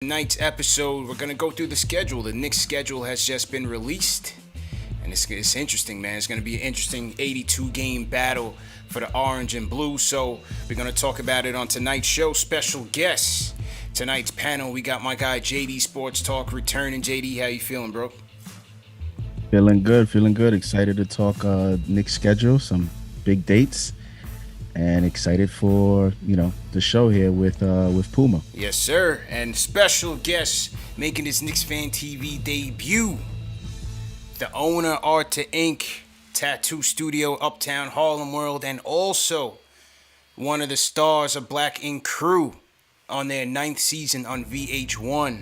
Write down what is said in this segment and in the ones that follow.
Tonight's episode, we're going to go through the schedule. The Knicks schedule has just been released, and it's interesting, man. It's going to be an interesting 82-game battle for the orange and blue, so we're going to talk about it on tonight's show. Special guests. Tonight's panel, we got my guy JD Sports Talk returning. JD, how you feeling, bro? Feeling good. Excited to talk Knicks schedule, some big dates, and excited for the show here with Puma. Yes, sir. And special guest making his KnicksFanTV debut, the owner, Art to Ink Tattoo Studio, Uptown Harlem World, and also one of the stars of Black Ink Crew on their 9th season on VH1.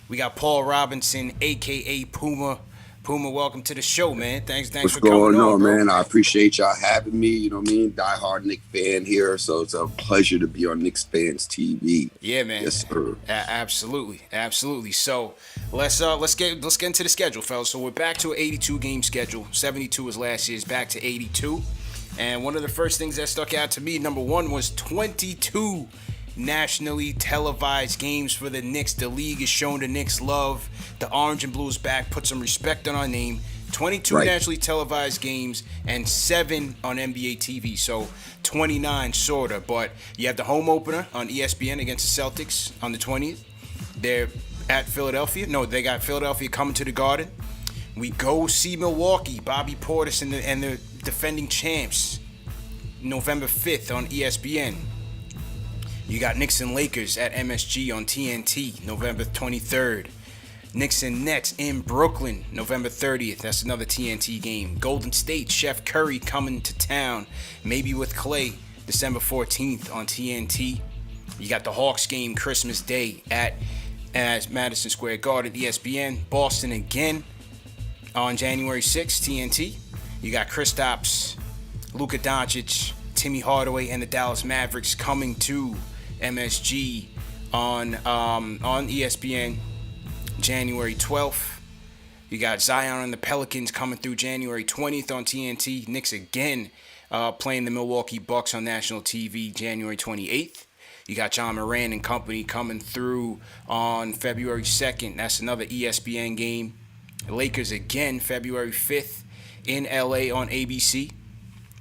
We got Paul Robinson, aka Puma. Puma, welcome to the show, man. Thanks What's for coming on, going on, bro. man? I appreciate y'all having me. You know what I mean? Die-hard Knicks fan here, so it's a pleasure to be on KnicksFanTV. Yeah, man. Yes, sir. Absolutely. So let's get into the schedule, fellas. So we're back to an 82-game schedule. 72 was last year's, back to 82. And one of the first things that stuck out to me, number one, was 22 nationally televised games for the Knicks. The league is showing the Knicks love. The orange and blue is back. Put some respect on our name. 22 nationally televised games and 7 on NBA TV. So 29 sorta. But you have the home opener on ESPN against the Celtics on the 20th. They're at Philadelphia. No, they got Philadelphia coming to the Garden. We go see Milwaukee. Bobby Portis and the defending champs. November 5th on ESPN. You got Knicks and Lakers at MSG on TNT, November 23rd. Knicks and Nets in Brooklyn, November 30th. That's another TNT game. Golden State, Chef Curry coming to town, maybe with Clay, December 14th on TNT. You got the Hawks game Christmas Day at Madison Square Garden, ESPN. Boston again on January 6th, TNT. You got Kristaps, Luka Doncic, Timmy Hardaway, and the Dallas Mavericks coming to MSG on ESPN January 12th. You got Zion and the Pelicans coming through January 20th on TNT. Knicks again playing the Milwaukee Bucks on national TV January 28th. You got John Moran and company coming through on February 2nd. That's another ESPN game. Lakers again February 5th in LA on ABC.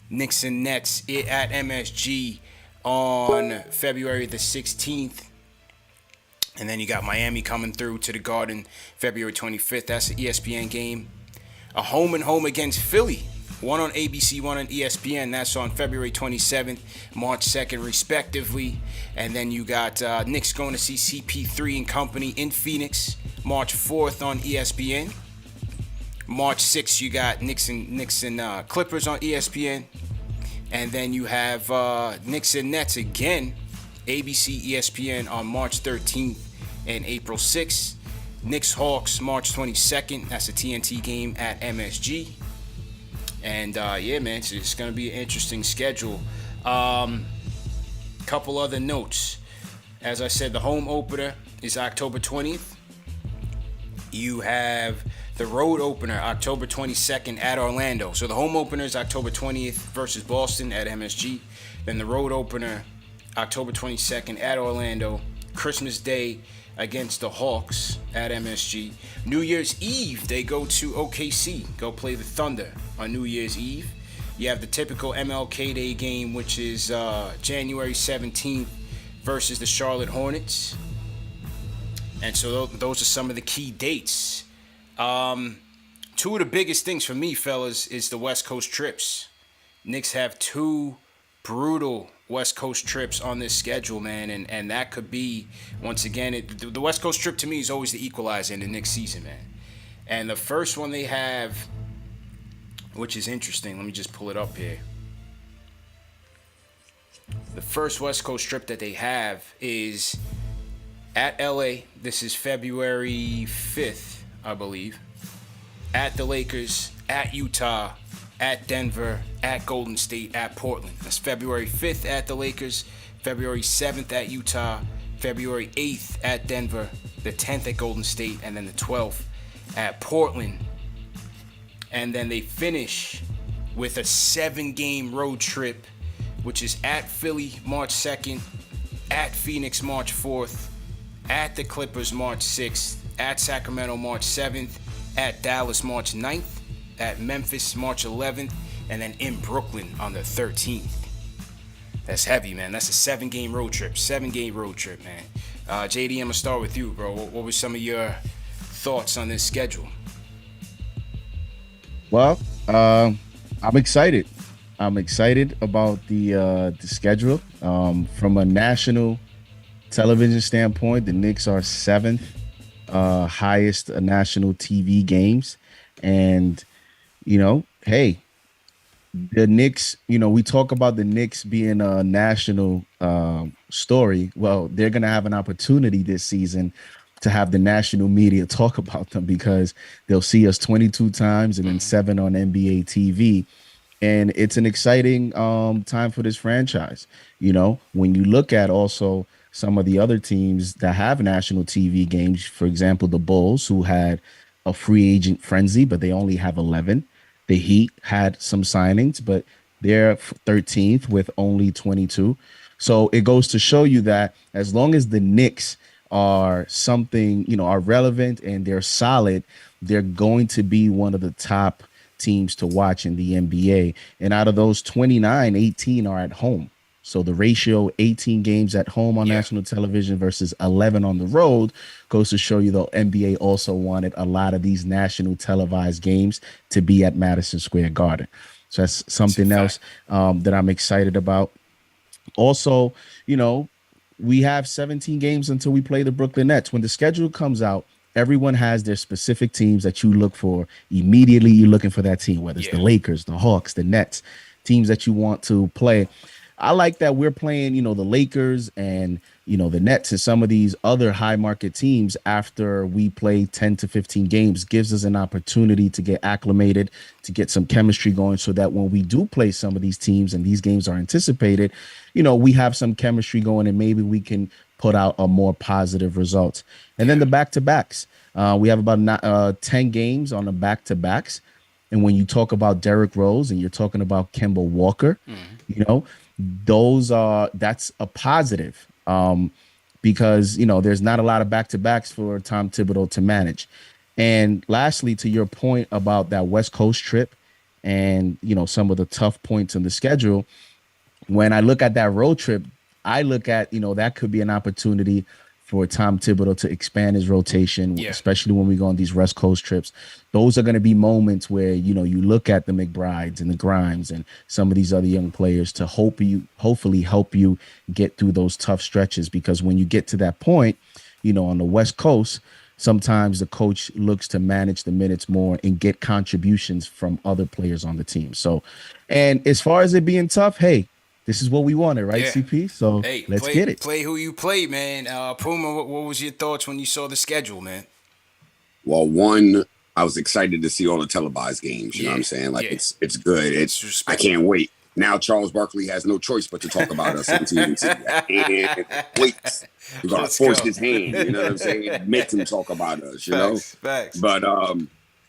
Knicks and Nets at MSG on February the 16th. And then you got Miami coming through to the Garden February 25th. That's an ESPN game. A home and home against Philly. One on ABC, one on ESPN. That's on February 27th, March 2nd, respectively. And then you got Knicks going to see CP3 and company in Phoenix, March 4th on ESPN. March 6th, you got Knicks and Clippers on ESPN. And then you have Knicks and Nets again, ABC, ESPN on March 13th and April 6th. Knicks Hawks March 22nd. That's a TNT game at MSG. And yeah, man, it's going to be an interesting schedule. Couple other notes. As I said, the home opener is October 20th. You have the road opener, October 22nd at Orlando. So the home opener is October 20th versus Boston at MSG. Then the road opener, October 22nd at Orlando. Christmas Day against the Hawks at MSG. New Year's Eve, they go to OKC, go play the Thunder on New Year's Eve. You have the typical MLK Day game, which is January 17th versus the Charlotte Hornets. And so those are some of the key dates. Two of the biggest things for me, fellas, is the West Coast trips. Knicks have 2 brutal West Coast trips on this schedule, man, and that could be, once again, the West Coast trip to me is always the equalizer in the Knicks season, man. And the first one they have, which is interesting, let me just pull it up here. The first West Coast trip that they have is at LA. This is February 5th, I believe. At the Lakers, at Utah, at Denver, at Golden State, at Portland. That's February 5th at the Lakers, February 7th at Utah, February 8th at Denver, the 10th at Golden State, and then the 12th at Portland. And then they finish with a 7-game road trip, which is at Philly March 2nd, at Phoenix March 4th, at the Clippers March 6th, at Sacramento March 7th, at Dallas March 9th, at Memphis March 11th, and then in Brooklyn on the 13th. That's heavy, man. That's a 7-game road trip. 7-game road trip, man. JD, I'm going to start with you, bro. What were some of your thoughts on this schedule? Well, I'm excited. I'm excited about the schedule. From a national television standpoint, the Knicks are seventh highest national TV games, and hey, the Knicks. We talk about the Knicks being a national story. Well, they're gonna have an opportunity this season to have the national media talk about them because they'll see us 22 times and then 7 on NBA TV, and it's an exciting time for this franchise. When you look at also some of the other teams that have national TV games, for example, the Bulls, who had a free agent frenzy, but they only have 11. The Heat had some signings, but they're 13th with only 22. So it goes to show you that as long as the Knicks are something, are relevant and they're solid, they're going to be one of the top teams to watch in the NBA. And out of those 29, 18 are at home. So the ratio 18 games at home on national television versus 11 on the road goes to show you the NBA also wanted a lot of these national televised games to be at Madison Square Garden. So that's something else that I'm excited about. Also, we have 17 games until we play the Brooklyn Nets. When the schedule comes out, everyone has their specific teams that you look for. Immediately, you're looking for that team, whether it's the Lakers, the Hawks, the Nets, teams that you want to play. I like that we're playing, the Lakers and, the Nets and some of these other high market teams after we play 10 to 15 games gives us an opportunity to get acclimated, to get some chemistry going so that when we do play some of these teams and these games are anticipated, we have some chemistry going and maybe we can put out a more positive result. And then the back-to-backs. We have about 10 games on the back-to-backs. And when you talk about Derrick Rose and you're talking about Kemba Walker, that's a positive because, there's not a lot of back-to-backs for Tom Thibodeau to manage. And lastly, to your point about that West Coast trip and, some of the tough points in the schedule, when I look at that road trip, I look at, that could be an opportunity for Tom Thibodeau to expand his rotation, especially when we go on these West Coast trips. Those are going to be moments where, you look at the McBrides and the Grimes and some of these other young players to hopefully help you get through those tough stretches. Because when you get to that point, on the West Coast, sometimes the coach looks to manage the minutes more and get contributions from other players on the team. So, and as far as it being tough, hey, this is what we wanted, right, CP? So let's get it. Play who you play, man. Puma, what was your thoughts when you saw the schedule, man? Well, one, I was excited to see all the televised games. You know what I'm saying? Like it's good. I can't wait. Now Charles Barkley has no choice but to talk about us on TV. And wait, we're gonna force his hand. You know what I'm saying? Make him talk about us. Facts. But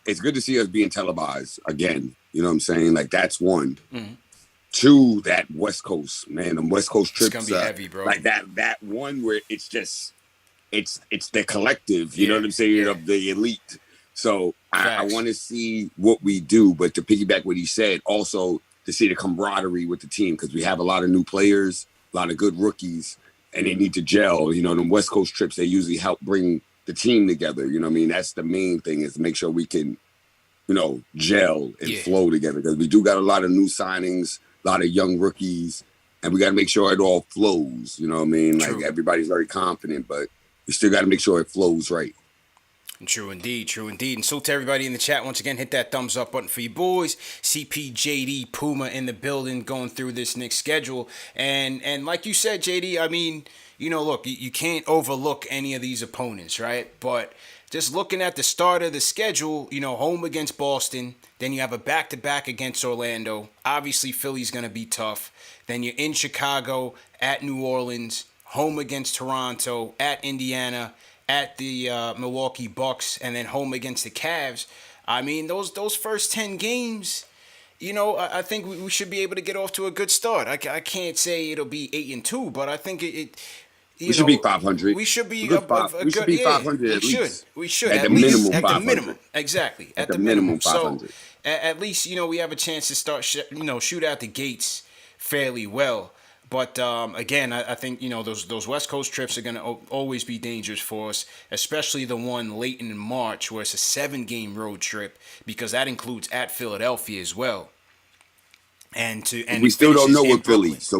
it's good to see us being televised again. You know what I'm saying? Like that's one. Mm-hmm. Two, that West Coast, man, the West Coast trips, it's gonna be heavy, bro. Like that one where it's just it's the collective, you know what I'm saying, of the elite. So I want to see what we do, but to piggyback what he said, also to see the camaraderie with the team because we have a lot of new players, a lot of good rookies, and they need to gel. The West Coast trips they usually help bring the team together. You know what I mean? That's the main thing is to make sure we can, gel and flow together because we do got a lot of new signings. A lot of young rookies, and we got to make sure it all flows. You know what I mean? True. Like everybody's very confident, but we still got to make sure it flows right. True indeed. And so to everybody in the chat, once again, hit that thumbs up button for you boys. CP, JD, Puma in the building going through this Knicks schedule. And like you said, JD, I mean, look, you can't overlook any of these opponents, right? But just looking at the start of the schedule, home against Boston, then you have a back-to-back against Orlando. Obviously, Philly's going to be tough. Then you're in Chicago, at New Orleans, home against Toronto, at Indiana, at the Milwaukee Bucks, and then home against the Cavs. I mean, those first 10 games, I think we should be able to get off to a good start. I can't say it'll be 8-2, but I think We should be 500. we should be We should be 500 we at should. least. We should At the at least minimum, at the 500. minimum. Exactly. At At the the minimum. minimum, So 500. at least we have a chance to start shoot out the gates fairly well. But again, I think those West Coast trips are going to always be dangerous for us, especially the one late in March where it's a 7-game road trip, because that includes at Philadelphia as well. And we still don't know with with Philly, so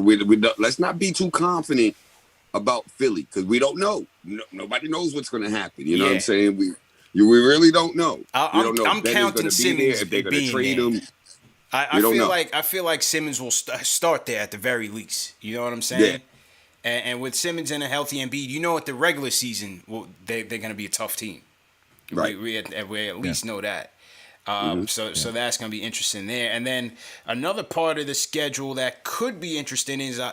let's not be too confident about Philly, because we don't know. Nobody knows what's going to happen. You know what I'm saying? We really don't know. We don't know I'm if Ben counting is going to be there, if they're going to trade him. I feel like Simmons will start there at the very least. You know what I'm saying? Yeah. And with Simmons and a healthy Embiid, at the regular season, they're going to be a tough team. Right. We at least know that. So that's going to be interesting there. And then another part of the schedule that could be interesting is, I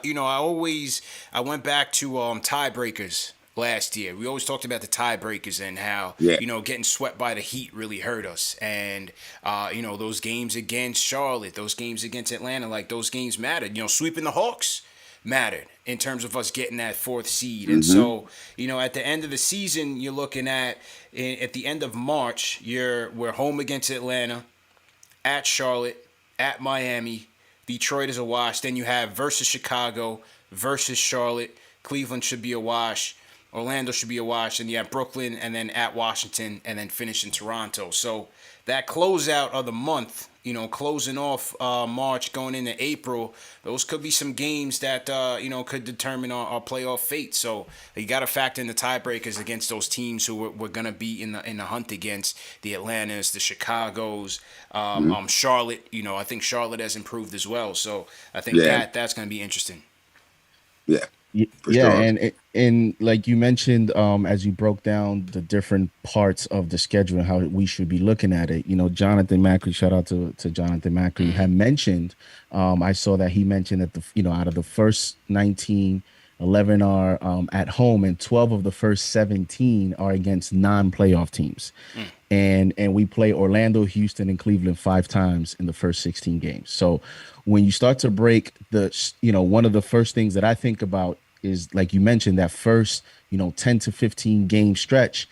went back to tiebreakers last year. We always talked about the tiebreakers and how, getting swept by the Heat really hurt us. And, those games against Charlotte, those games against Atlanta, like those games mattered. Sweeping the Hawks mattered in terms of us getting that 4th seed. And so, at the end of the season, you're looking at the end of March, we're home against Atlanta, at Charlotte, at Miami, Detroit is a wash. Then you have versus Chicago, versus Charlotte, Cleveland should be a wash, Orlando should be a wash, and you have Brooklyn, and then at Washington, and then finish in Toronto. So that closeout of the month, closing off March, going into April, those could be some games that, could determine our playoff fate. So you got to factor in the tiebreakers against those teams who we're going to be in the hunt against, the Atlantas, the Chicagos, Charlotte. I think Charlotte has improved as well. So I think that's going to be interesting. Yeah. Yeah, and like you mentioned, as you broke down the different parts of the schedule and how we should be looking at it, Jonathan Macri, shout out to Jonathan Macri, had mentioned, I saw that he mentioned that out of the first 19, 11 are at home, and 12 of the first 17 are against non-playoff teams. And we play Orlando, Houston, and Cleveland 5 times in the first 16 games. So when you start to break one of the first things that I think about is, like you mentioned, that first, 10 to 15 game stretch.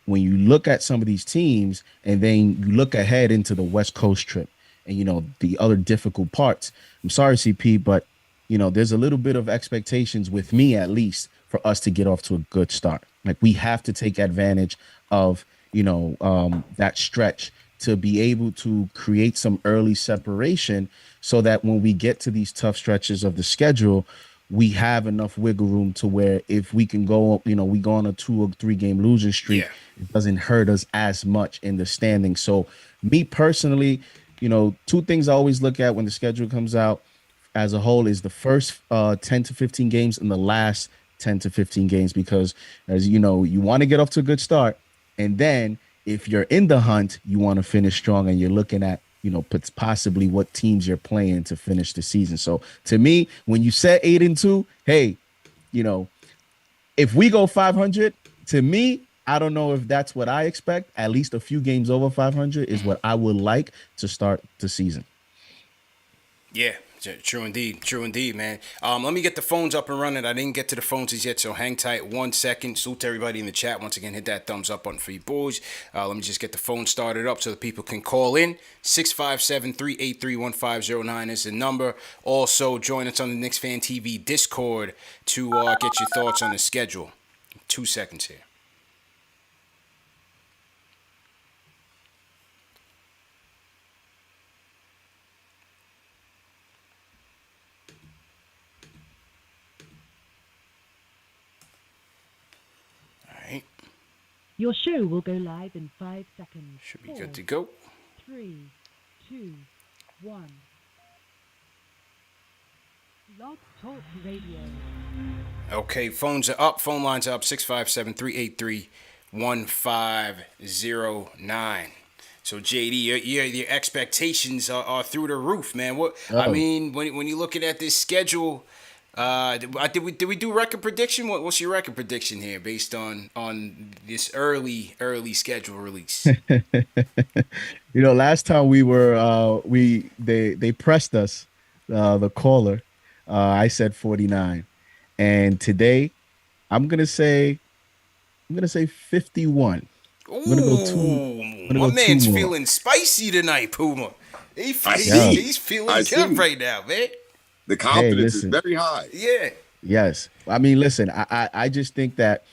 When you look at some of these teams and then you look ahead into the West Coast trip and, the other difficult parts, I'm sorry, CP, but, there's a little bit of expectations with me, at least, for us to get off to a good start. Like, we have to take advantage of, that stretch to be able to create some early separation so that when we get to these tough stretches of the schedule, we have enough wiggle room to where if we can go, we go on a 2 or 3 game losing streak, it doesn't hurt us as much in the standings. So me personally, 2 things I always look at when the schedule comes out as a whole is the first 10 to 15 games and the last 10 to 15 games, because as you want to get off to a good start. And then if you're in the hunt, you want to finish strong, and you're looking at, possibly what teams you're playing to finish the season. So to me, when you set 8-2, hey, if we go 500, to me, I don't know if that's what I expect. At least a few games over 500 is what I would like to start the season. Yeah. True indeed, man. Let me get the phones up and running. I didn't get to the phones as yet, so hang tight 1 second. Salute to everybody in the chat. Once again, hit that thumbs up button for you boys. Let me just get the phone started up so that people can call in. 657-383-1509 is the number. Also, join us on the KnicksFanTV Discord to get your thoughts on the schedule. 2 seconds here. Your show will go live in 5 seconds. Should be good to go. 3, 2, 1. Blog Talk Radio. Okay, phones are up. Phone lines are up. 657-383-1509. So JD, your expectations are through the roof, man. I mean, when you're looking at this schedule, did we do record prediction? What's your record prediction here based on this early schedule release? Last time we were they pressed us, the caller. I said 49, and today I'm gonna say 51. I'm gonna go two. Ooh, I'm gonna my go two man's more. feeling spicy tonight, Puma. I Yeah. see. He's feeling I good see. right now, man. The Hey, confidence is listen. very high. Yeah. Yes. I mean, listen. I just think that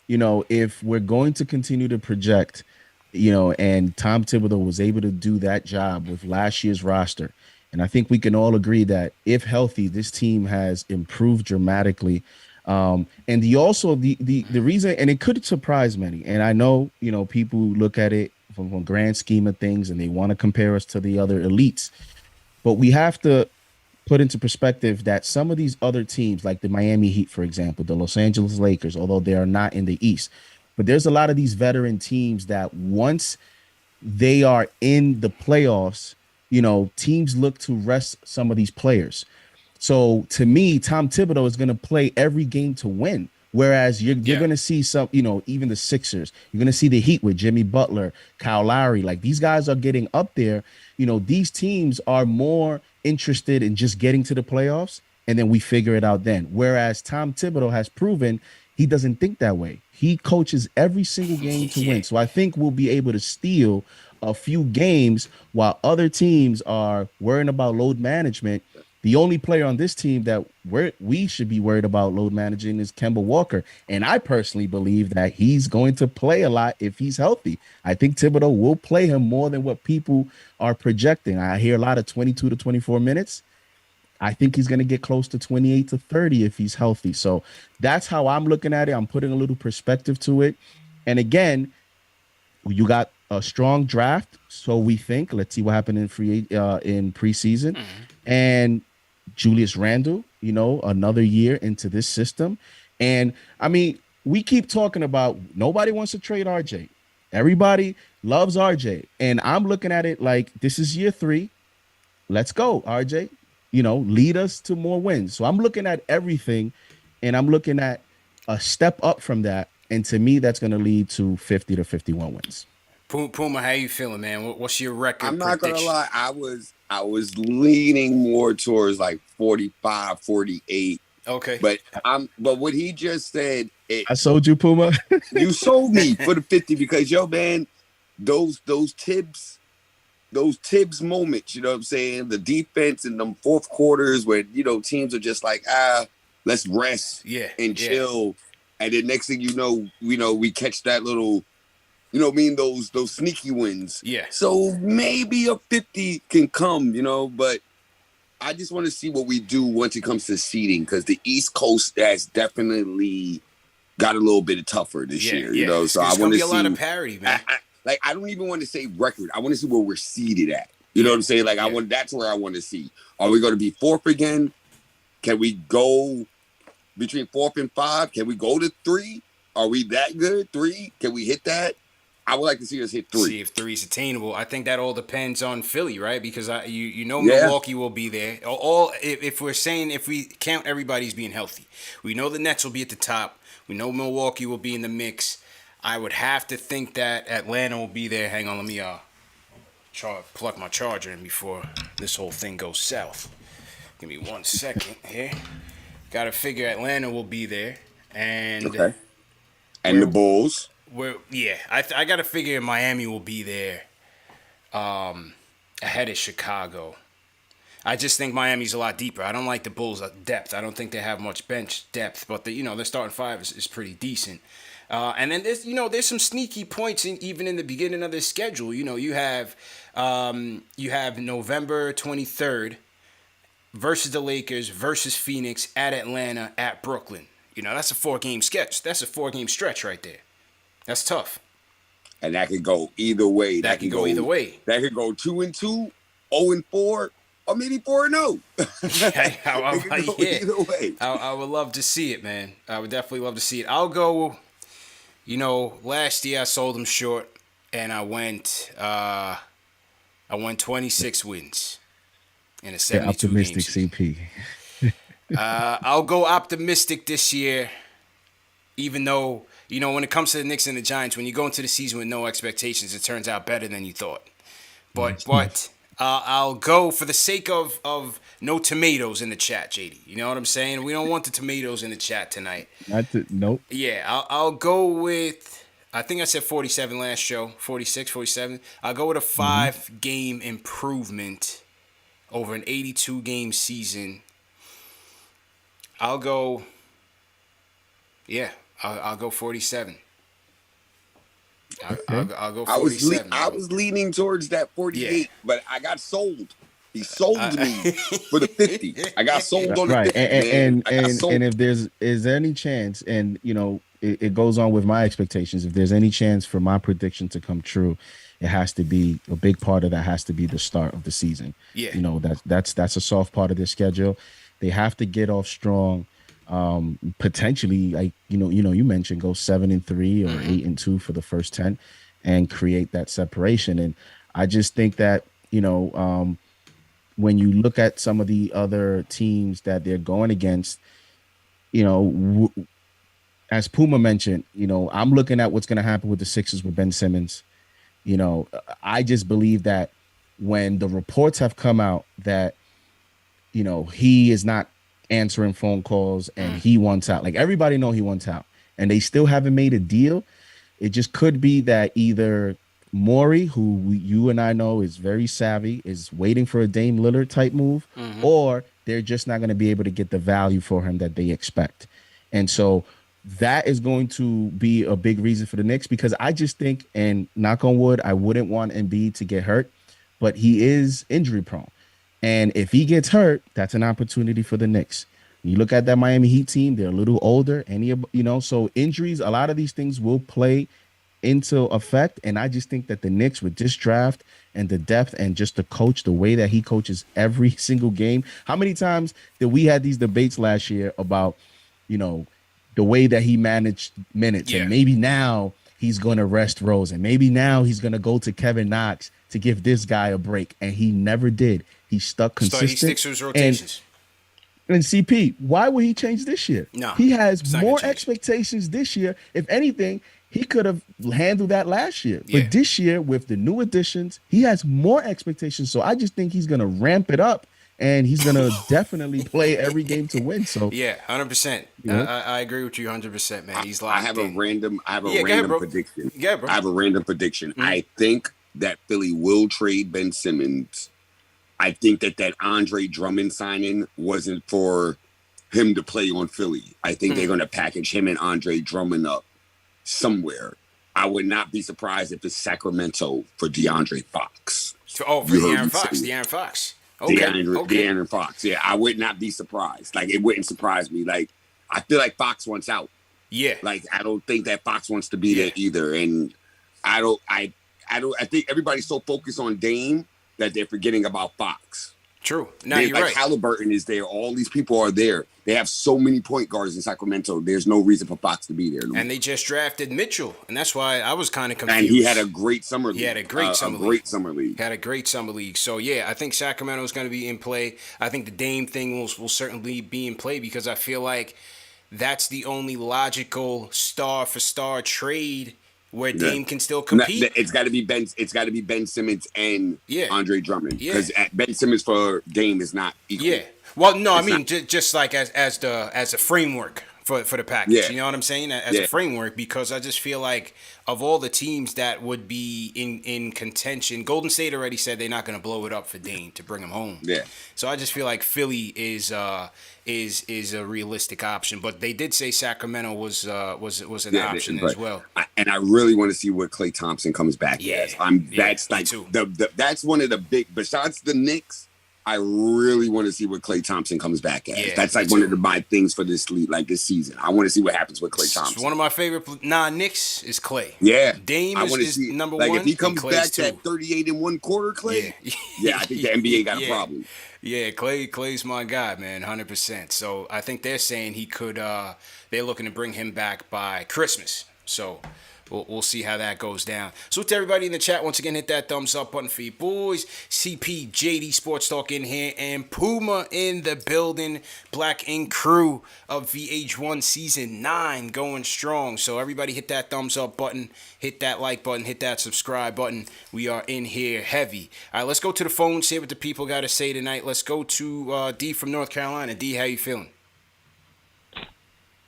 if we're going to continue to project, and Tom Thibodeau was able to do that job with last year's roster, and I think we can all agree that if healthy, this team has improved dramatically. And the reason, and it could surprise many, and I know people look at it from a grand scheme of things, and they want to compare us to the other elites, but we have to put into perspective that some of these other teams, like the Miami Heat, for example, the Los Angeles Lakers, although they are not in the East, but there's a lot of these veteran teams that once they are in the playoffs, teams look to rest some of these players. So to me, Tom Thibodeau is going to play every game to win. Whereas you're Yeah. going to see some, even the Sixers, you're going to see the Heat with Jimmy Butler, Kyle Lowry. Like these guys are getting up there. These teams are more interested in just getting to the playoffs and then we figure it out then. Whereas Tom Thibodeau has proven he doesn't think that way. He coaches every single game to Yeah. win. So I think we'll be able to steal a few games while other teams are worrying about load management. The only player on this team that we should be worried about load managing is Kemba Walker. And I personally believe that he's going to play a lot if he's healthy. I think Thibodeau will play him more than what people are projecting. I hear a lot of 22 to 24 minutes. I think he's going to get close to 28 to 30 if he's healthy. So that's how I'm looking at it. I'm putting a little perspective to it. And again, you got a strong draft, so we think. Let's see what happened in preseason, and Julius Randle. Another year into this system, and I mean, we keep talking about nobody wants to trade RJ. Everybody loves RJ, and I'm looking at it like this is year 3. Let's go, RJ. Lead us to more wins. So I'm looking at everything, and I'm looking at a step up from that, and to me, that's going to lead to 50 to 51 wins. Puma, how you feeling, man? What's your record I'm not gonna prediction? lie, I was leaning more towards like 45, 48. Okay. But what he just said, I sold you, Puma. you sold me for the 50 because yo, man, those Tibbs moments, you know what I'm saying? The defense in them fourth quarters where, teams are just like, let's rest Yeah. and Yeah. chill. And then next thing you know, we catch that little, those sneaky wins. Yeah. So maybe a 50 can come, but I just want to see what we do once it comes to seeding because the East Coast has definitely got a little bit tougher this year, So I There's want gonna to be a lot of see. parity, man. I don't even want to say record. I want to see where we're seeded at. You know what I'm saying? Like that's where I want to see. Are we going to be 4th again? Can we go between 4th and 5? Can we go to 3? Are we that good? 3? Can we hit that? I would like to see us hit 3. See if 3 is attainable. I think that all depends on Philly, right? Because Yeah. Milwaukee will be there. If we count everybody's being healthy, we know the Nets will be at the top. We know Milwaukee will be in the mix. I would have to think that Atlanta will be there. Hang on, let me plug my charger in before this whole thing goes south. Give me 1 second here. Got to figure Atlanta will be there, and Okay. And the Bulls. I got to figure Miami will be there, ahead of Chicago. I just think Miami's a lot deeper. I don't like the Bulls' depth. I don't think they have much bench depth, but their starting 5 is pretty decent. And then there's some sneaky points even in the beginning of this schedule. You have November 23rd versus the Lakers versus Phoenix at Atlanta at Brooklyn. That's a 4-game sketch. That's a 4-game stretch right there. That's tough. And that could go either way. That can go either way. That could go 2-2, 0-4, or maybe 4-0. Either way. I would love to see it, man. I would definitely love to see it. I'll go. Last year I sold them short, and I went 26 wins in a 72 Optimistic game CP. I'll go optimistic this year, even though, when it comes to the Knicks and the Giants, when you go into the season with no expectations, it turns out better than you thought. But I'll go for the sake of no tomatoes in the chat, JD. You know what I'm saying? We don't want the tomatoes in the chat tonight. Nope. Yeah, I'll go with. I think I said 47 last show. 46, 47. I'll go with a Hmm. 5-game improvement over an 82 game season. I'll go. Yeah, I'll go 47. Okay. I'll go 47. I was leaning towards that Yeah. 48, but I got sold. He sold me for the 50. I got sold on the Right. 50, man. I got And sold. if is there any chance, and it goes on with my expectations, if there's any chance for my prediction to come true, it has to be a big part of that has to be the start of the season. Yeah. That's a soft part of their schedule. They have to get off strong. Potentially, like you mentioned, go 7-3 or 8-2 for the first 10 and create that separation. And I just think that, when you look at some of the other teams that they're going against, as Puma mentioned, I'm looking at what's going to happen with the Sixers with Ben Simmons. I just believe that when the reports have come out that, he is not answering phone calls and he wants out, like everybody know he wants out, and they still haven't made a deal. It just could be that either Maury, who you and I know is very savvy, is waiting for a Dame Lillard type move, or they're just not going to be able to get the value for him that they expect. And so that is going to be a big reason for the Knicks, because I just think, and knock on wood, I wouldn't want Embiid to get hurt, but he is injury prone. And if he gets hurt, that's an opportunity for the Knicks. You look at that Miami Heat team, they're a little older. So injuries, a lot of these things will play into effect. And I just think that the Knicks, with this draft and the depth and just the coach, the way that he coaches every single game. How many times did we had these debates last year about, the way that he managed minutes? Yeah. And maybe now he's going to rest Rose, and maybe now he's going to go to Kevin Knox to give this guy a break. And he never did. He stuck consistent. He sticks to his rotations. And CP, why would he change this year? No, he has it's not gonna more change. expectations this year. If anything, he could have handled that last year. Yeah. But this year, with the new additions, he has more expectations. So I just think he's going to ramp it up, and he's going to definitely play every game to win. So Yeah, 100%. I agree with you 100%, man. He's locked I have a in. random Go ahead, bro. prediction. Yeah, bro. I have a random prediction. I think that Philly will trade Ben Simmons. I think that Andre Drummond signing wasn't for him to play on Philly. I think they're going to package him and Andre Drummond up somewhere. I would not be surprised if it's Sacramento for DeAndre Fox. For De'Aaron Fox. De'Aaron Fox. Okay. De'Aaron Fox. Yeah, I would not be surprised. Like, it wouldn't surprise me. Like, I feel like Fox wants out. Yeah. Like, I don't think that Fox wants to be there either. And I think everybody's so focused on Dame that they're forgetting about Fox. True. No, you're right. Halliburton is there. All these people are there. They have so many point guards in Sacramento. There's no reason for Fox to be there. And they just drafted Mitchell, and that's why I was kind of confused. And he had a great summer league. He had a great summer league. Had a great summer league. So, yeah, I think Sacramento is going to be in play. I think the Dame thing will certainly be in play, because I feel like that's the only logical star-for-star trade where Dame can still compete. It's got to be Ben. It's got to be Ben Simmons and Andre Drummond, because Ben Simmons for Dame is not equal. Yeah. Well, no, I mean just like as a framework for the package. Yeah. You know what I'm saying? As a framework, because I just feel like of all the teams that would be in contention, Golden State already said they're not going to blow it up for Dame to bring him home. Yeah. So I just feel like Philly is a realistic option, but they did say Sacramento was an option as well. And I really want to see what Klay Thompson comes back as. That's like that's one of the big. Besides the Knicks, I really want to see what Klay Thompson comes back as. Yeah, that's like one of my things for this league, like this season. I want to see what happens with Klay Thompson. One of my favorite non-Knicks is Klay. Yeah, Dame is number like one. If he comes back to that 38 in one quarter, Klay. Yeah, I think the NBA got a problem. Yeah, Clay's my guy, man, 100%. So I think they're saying he could. They're looking to bring him back by Christmas. So we'll see how that goes down. So to everybody in the chat, once again, hit that thumbs up button for you boys. CP, JD Sports Talk in here, and Puma in the building. Black Ink crew of VH1 Season 9 going strong. So everybody hit that thumbs up button, hit that like button, hit that subscribe button. We are in here heavy. All right, let's go to the phone, see what the people got to say tonight. Let's go to D from North Carolina. D, how you feeling?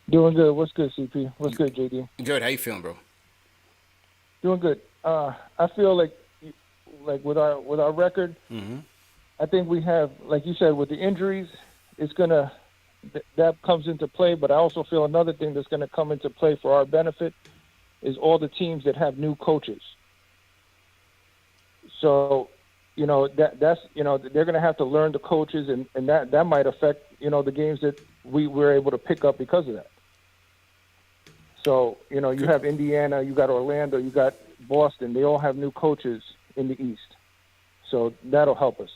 Doing good. What's good, CP? What's good, JD? Good. How you feeling, bro? Doing good. I feel like with our record, I think we have, like you said, with the injuries, it's gonna that comes into play. But I also feel another thing that's gonna come into play for our benefit is all the teams that have new coaches. So, that's they're gonna have to learn the coaches, and that might affect the games that we were able to pick up because of that. So, you have Indiana, you got Orlando, you got Boston. They all have new coaches in the East. So that'll help us.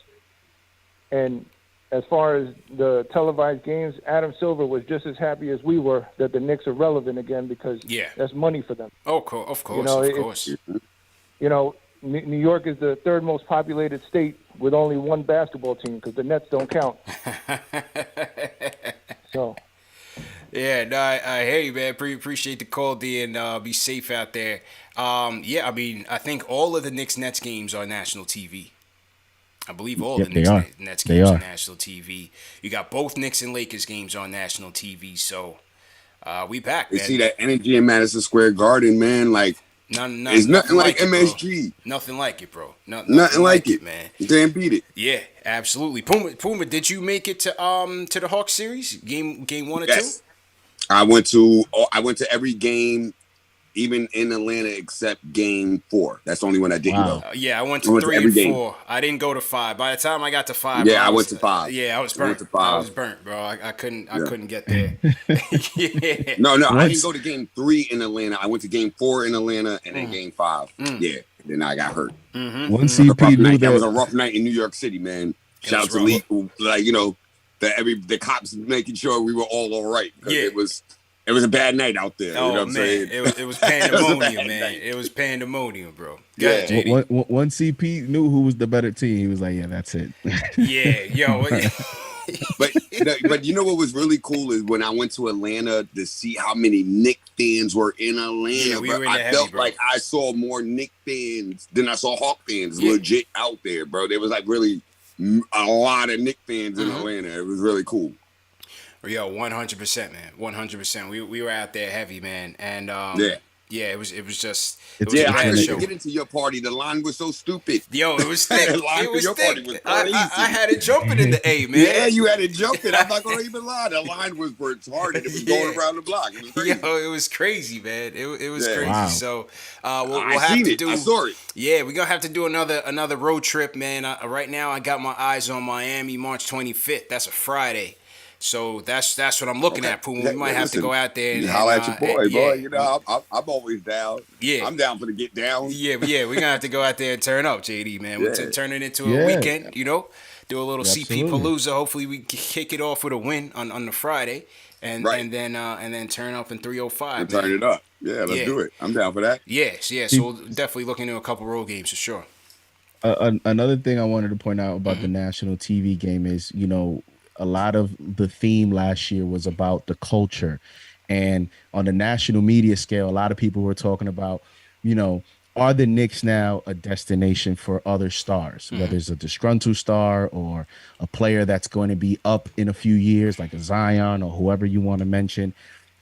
And as far as the televised games, Adam Silver was just as happy as we were that the Knicks are relevant again because that's money for them. Oh, of course. New York is the third most populated state with only one basketball team because the Nets don't count. So... Yeah, no, I hear you, man. Appreciate the call, D, and be safe out there. I think all of the Knicks-Nets games are national TV. I believe all the Knicks-Nets games are national TV. You got both Knicks and Lakers games on national TV, so we back, man. You see that energy in Madison Square Garden, man, like... It's nothing like MSG. Nothing like it, bro. Nothing like it, man. You can't beat it. Yeah, absolutely. Puma, did you make it to the Hawks series? Game 1 or 2? I went to every game, even in Atlanta, except game 4. That's the only one I didn't go. I went to 3 and 4. I didn't go to 5. By the time I got to 5, I went to 5. Yeah, I was burnt. I was burnt, bro. I couldn't get there. Yeah. No, I didn't go to game 3 in Atlanta. I went to game 4 in Atlanta and then game 5. Yeah, and then I got hurt. One CP knew that was a rough night in New York City, man. Shout out to Lee, the cops making sure we were all right. Yeah. It was a bad night out there. Oh, you know what I'm saying? It was pandemonium, man. It was pandemonium, bro. Yeah. One CP knew who was the better team. He was like, yeah, that's it. Yeah, yo. But you know what was really cool is when I went to Atlanta to see how many Knicks fans were in Atlanta. Yeah, I felt like I saw more Knicks fans than I saw Hawk fans legit out there, bro. There was like really a lot of Knicks fans in Atlanta. It was really cool. Yo, 100%, man. 100%. We were out there heavy, man. And it was just I couldn't get into your party. The line was so stupid. Yo, it was thick. It was thick. I had it jumping in the A, man. Yeah, you had it jumping. I'm not gonna even lie. The line was retarded. It was going around the block. It was crazy. Yo, it was crazy, man. It was crazy. Wow. So we'll I have to it. do. I saw it. Yeah, we're gonna have to do another road trip, man. Right now, I got my eyes on Miami, March 25th. That's a Friday. So that's what I'm looking at, Puma. We might have to go out there and holler at your boy, boy. You know, I'm always down. Yeah, I'm down for the get down. Yeah, we're gonna have to go out there and turn up, JD, man. We'll turn it into a weekend. Do a little CP Palooza. Hopefully, we kick it off with a win on the Friday, and then turn up in 305. And turn it up. Yeah, let's do it. I'm down for that. Yes. So we'll definitely look into a couple road games for sure. Another thing I wanted to point out about the national TV game is, a lot of the theme last year was about the culture. And on the national media scale, a lot of people were talking about, are the Knicks now a destination for other stars, whether it's a disgruntled star or a player that's going to be up in a few years, like a Zion or whoever you want to mention.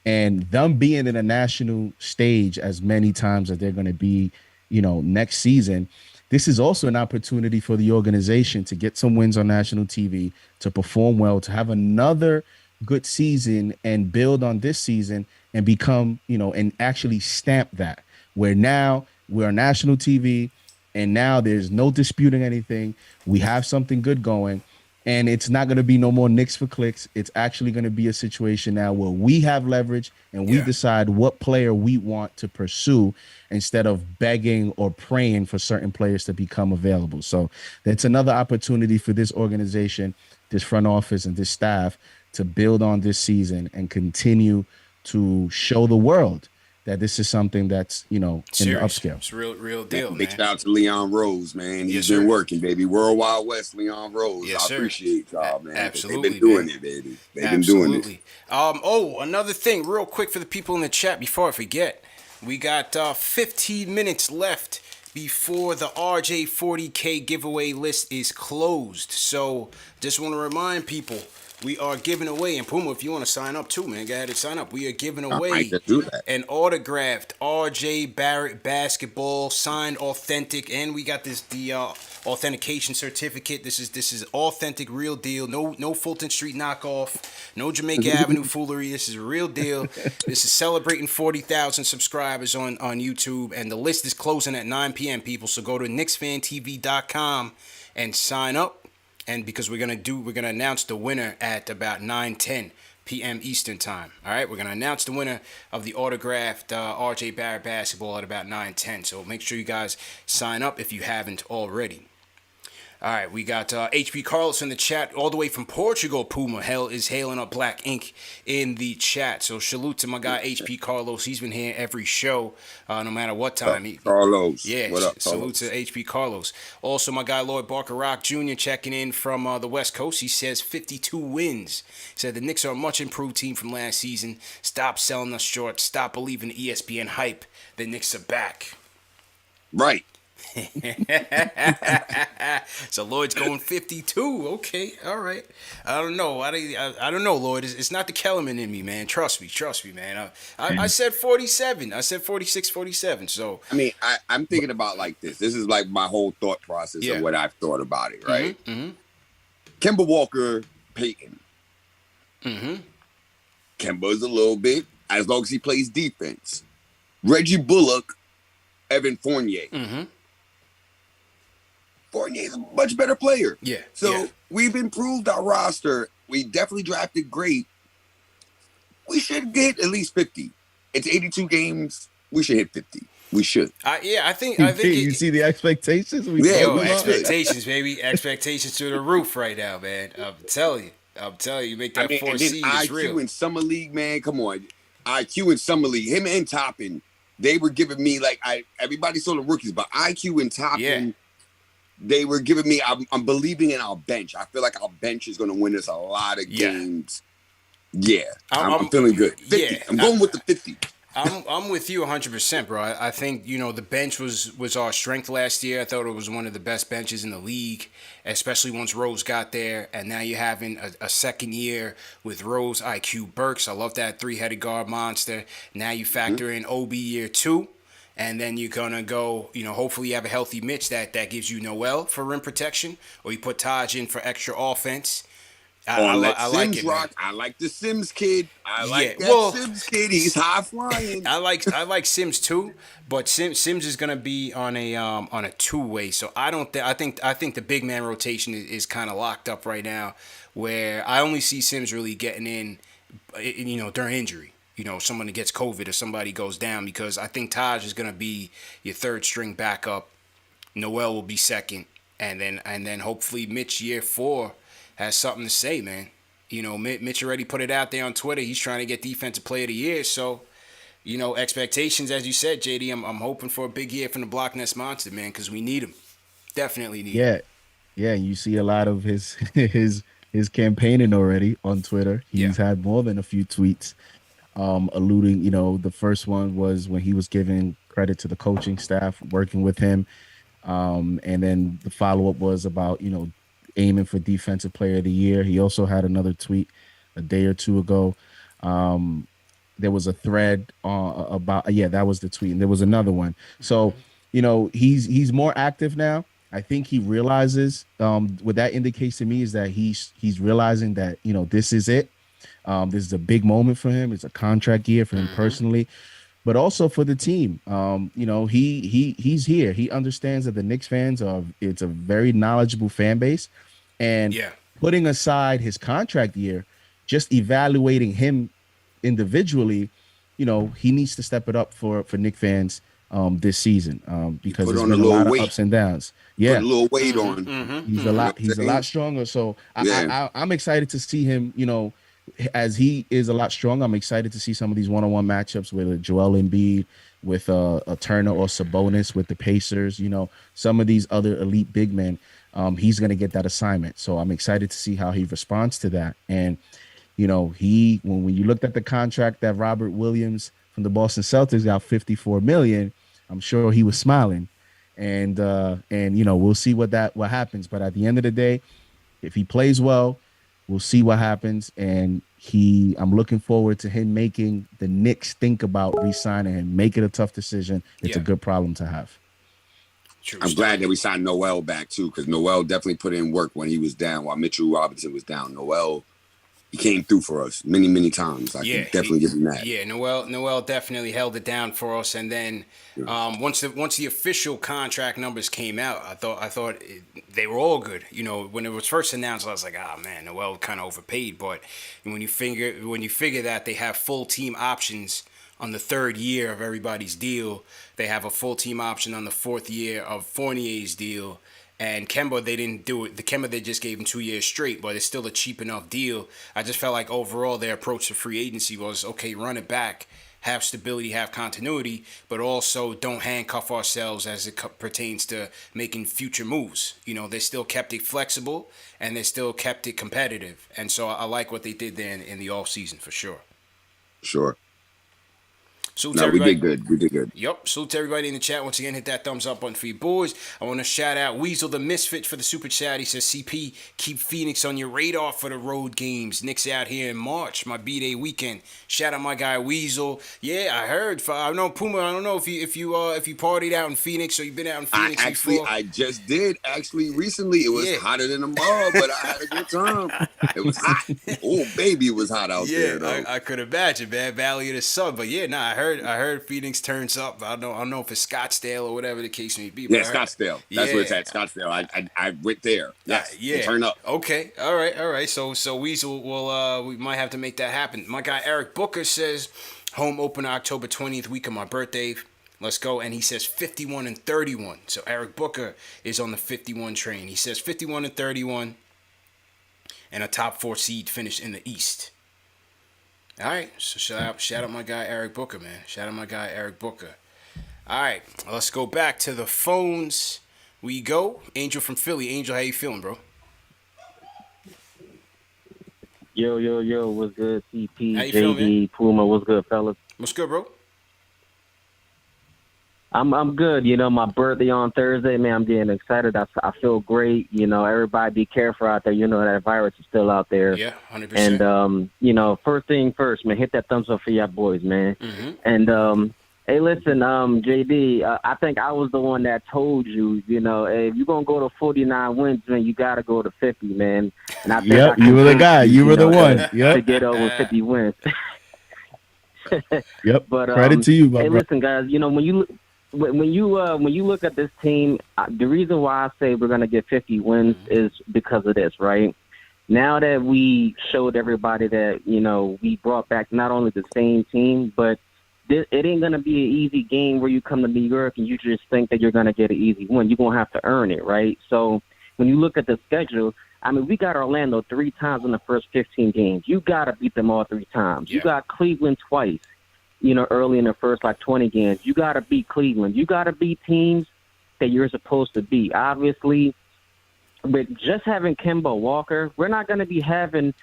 And them being in a national stage as many times as they're going to be, next season, this is also an opportunity for the organization to get some wins on national TV, to perform well, to have another good season and build on this season and become, and actually stamp that, where now we're on national TV and now there's no disputing anything. We have something good going, and it's not going to be no more Knicks for clicks. It's actually going to be a situation now where we have leverage and we decide what player we want to pursue instead of begging or praying for certain players to become available. So that's another opportunity for this organization, this front office, and this staff to build on this season and continue to show the world that this is something that's, in the upscale. It's real deal, Big man. shout out to Leon Rose, man. Yes, He's sir. been working, baby. World Wild West, Leon Rose. Yes, I sir. appreciate y'all, man. Absolutely, They've been doing man. it, baby. They've been doing it. Another thing, real quick for the people in the chat before I forget. We got 15 minutes left before the RJ 40K giveaway list is closed. So just want to remind people, we are giving away, and Puma, if you want to sign up too, man, go ahead and sign up. We are giving away an autographed RJ Barrett basketball, signed authentic, and we got the authentication certificate. This is authentic, real deal. No Fulton Street knockoff, no Jamaica Avenue foolery. This is a real deal. This is celebrating 40,000 subscribers on YouTube, and the list is closing at 9 p.m. people. So go to KnicksFanTV.com and sign up. And because we're gonna announce the winner at about 9:10 p.m. Eastern time. All right, we're gonna announce the winner of the autographed RJ Barrett basketball at about 9:10. So make sure you guys sign up if you haven't already. All right, we got HP Carlos in the chat all the way from Portugal. Puma is hailing up Black Ink in the chat. So salute to my guy HP Carlos. He's been here every show, no matter what time. Carlos. Yeah, what up, salute Carlos? to HP Carlos. Also, my guy Lloyd Barker Rock Jr. checking in from the West Coast. He says 52 wins. He said the Knicks are a much improved team from last season. Stop selling us short. Stop believing the ESPN hype. The Knicks are back. Right. So Lloyd's going 52. Okay, all right. I don't know. I don't know, Lloyd. It's not the Kellerman in me, man. Trust me, man. I said 47. I said 46, 47. So I mean, I'm thinking about like this. This is like my whole thought process of what I've thought about it, right? Kemba Walker, Peyton. Kemba's a little bit, as long as he plays defense. Reggie Bullock, Evan Fournier. Fournier's a much better player. Yeah. So we've improved our roster. We definitely drafted great. We should get at least 50. It's 82 games. We should hit 50. We should. I think you see the expectations? Expectations, baby. Expectations to the roof right now, man. I'm telling you, you make that 4 seed is real. IQ in Summer League, man. Come on. IQ in Summer League. Him and Toppin, they were giving me everybody saw the rookies, but IQ and Toppin, they were giving me. I'm believing in our bench. I feel like our bench is going to win us a lot of games. Yeah, I'm feeling good. 50. Yeah, I'm going with the 50. I'm with you 100%, bro. I think the bench was our strength last year. I thought it was one of the best benches in the league, especially once Rose got there. And now you're having a second year with Rose, IQ, Burks. I love that 3-headed guard monster. Now you factor in OB year 2. And then you're going to go, hopefully you have a healthy Mitch that gives you Noel for rim protection, or you put Taj in for extra offense. I like it, man. I like the Sims kid. Sims kid. He's high flying. I like Sims too, but Sims is gonna be on a 2-way. So I think the big man rotation is kind of locked up right now, where I only see Sims really getting in, during injury. Someone that gets COVID or somebody goes down, because I think Taj is gonna be your third string backup. Noel will be second, and then hopefully Mitch year 4 has something to say, man. Mitch already put it out there on Twitter. He's trying to get Defensive Player of the Year. So, expectations, as you said, JD, I'm hoping for a big year from the Block Nest Monster, man, because we need him. Definitely need him. Yeah, you see a lot of his campaigning already on Twitter. He's had more than a few tweets alluding, the first one was when he was giving credit to the coaching staff working with him. And then the follow-up was about, aiming for Defensive Player of the Year. He also had another tweet a day or two ago. There was a thread about that was the tweet, and there was another one. So, he's more active now. I think he realizes what that indicates to me is that he's realizing that this is it. This is a big moment for him. It's a contract year for him personally, but also for the team. He's here. He understands that the Knicks fans it's a very knowledgeable fan base. And putting aside his contract year, just evaluating him individually, he needs to step it up for Knicks fans this season because there's been a lot of ups and downs. Put a little weight on. He's a lot stronger. So I'm excited to see him, as he is a lot stronger, I'm excited to see some of these one-on-one matchups with Joel Embiid, with a Turner or Sabonis with the Pacers. Some of these other elite big men. He's going to get that assignment. So I'm excited to see how he responds to that. And when you looked at the contract that Robert Williams from the Boston Celtics got, $54 million, I'm sure he was smiling. And we'll see what happens. But at the end of the day, if he plays well, we'll see what happens. And I'm looking forward to him making the Knicks think about re-signing him. Make it a tough decision. It's a good problem to have. I'm glad that we signed Noel back too, because Noel definitely put in work when he was down, while Mitchell Robinson was down. Noel, he came through for us many, many times. I can definitely give him that. Yeah, Noel definitely held it down for us. And then once the official contract numbers came out, I thought they were all good. When it was first announced, I was like, man, Noel kind of overpaid. But when you figure that they have full team options on the third year of everybody's deal, they have a full team option on the fourth year of Fournier's deal. And Kemba, they didn't do it. The Kemba, they just gave him 2 years straight, but it's still a cheap enough deal. I just felt like overall their approach to free agency was, okay, run it back, have stability, have continuity, but also don't handcuff ourselves as it pertains to making future moves. They still kept it flexible, and they still kept it competitive. And so I like what they did there in the offseason for sure. Sure. We did good. We did good. Yep. Salute to everybody in the chat. Once again, hit that thumbs up button for you boys. I want to shout out Weasel the Misfit for the super chat. He says, CP, keep Phoenix on your radar for the road games. Knicks out here in March, my B-Day weekend. Shout out my guy Weasel. Yeah, I heard. I know Puma. I don't know if you partied out in Phoenix or you've been out in Phoenix before. I just did. Actually, recently it was hotter than a mug, but I had a good time. It was hot. Oh, baby, it was hot out there. Though. I could imagine, man. Valley of the Sun. But yeah, I heard Phoenix turns up. I don't know if it's Scottsdale or whatever the case may be. Yeah, Scottsdale. That's where it's at. Scottsdale. I went there. Yes. Yeah. Turn up. Okay. All right. So Weasel will we might have to make that happen. My guy Eric Booker says home opener October 20th, week of my birthday. Let's go. And he says 51-31. So Eric Booker is on the 51 train. He says 51-31 and a top 4 seed finish in the East. All right, so shout out my guy Eric Booker, man. Shout out my guy Eric Booker. All right, let's go back to the phones. We go. Angel from Philly. Angel, how you feeling, bro? Yo, what's good? CP, how you JD, feeling, Puma, what's good, fellas? What's good, bro? I'm good. My birthday on Thursday, man. I'm getting excited. I feel great. Everybody be careful out there. That virus is still out there. Yeah, 100%. And first thing first, man, hit that thumbs up for y'all boys, man. Mm-hmm. And hey, listen, JD, I think I was the one that told you, if you're gonna go to 49 wins, man, you gotta go to 50, man. And I think you were the guy. You were the one. To get over 50 wins. Yep. But credit to you, hey, bro. listen, guys. When you look at this team, the reason why I say we're gonna get 50 wins is because of this, right? Now that we showed everybody that we brought back not only the same team, but it ain't gonna be an easy game where you come to New York and you just think that you're gonna get an easy win. You're gonna have to earn it, right? So when you look at the schedule, we got Orlando 3 times in the first 15 games. You gotta beat them all 3 times. Yeah. You got Cleveland twice. Early in the first 20 games. You got to beat Cleveland. You got to beat teams that you're supposed to beat. Obviously, with just having Kemba Walker, we're not going to be having,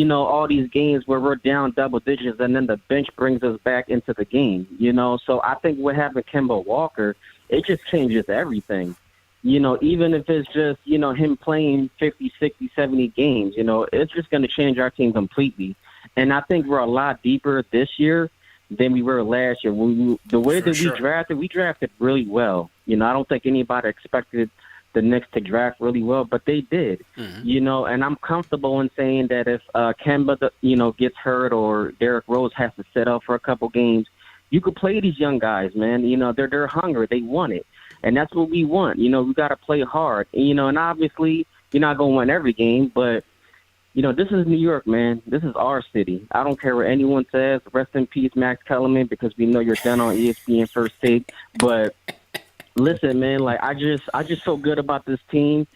all these games where we're down double digits and then the bench brings us back into the game, So I think with having Kemba Walker, it just changes everything. Even if it's just, him playing 50, 60, 70 games, it's just going to change our team completely. And I think we're a lot deeper this year than we were last year. The way that we drafted really well. I don't think anybody expected the Knicks to draft really well, but they did. Mm-hmm. And I'm comfortable in saying that if Kemba, gets hurt or Derrick Rose has to sit out for a couple games, you could play these young guys, man. They're hungry. They want it. And that's what we want. We got to play hard. And obviously you're not going to win every game, but this is New York, man. This is our city. I don't care what anyone says. Rest in peace, Max Kellerman, because we know you're done on ESPN First Take. But listen, man, I just feel good about this team.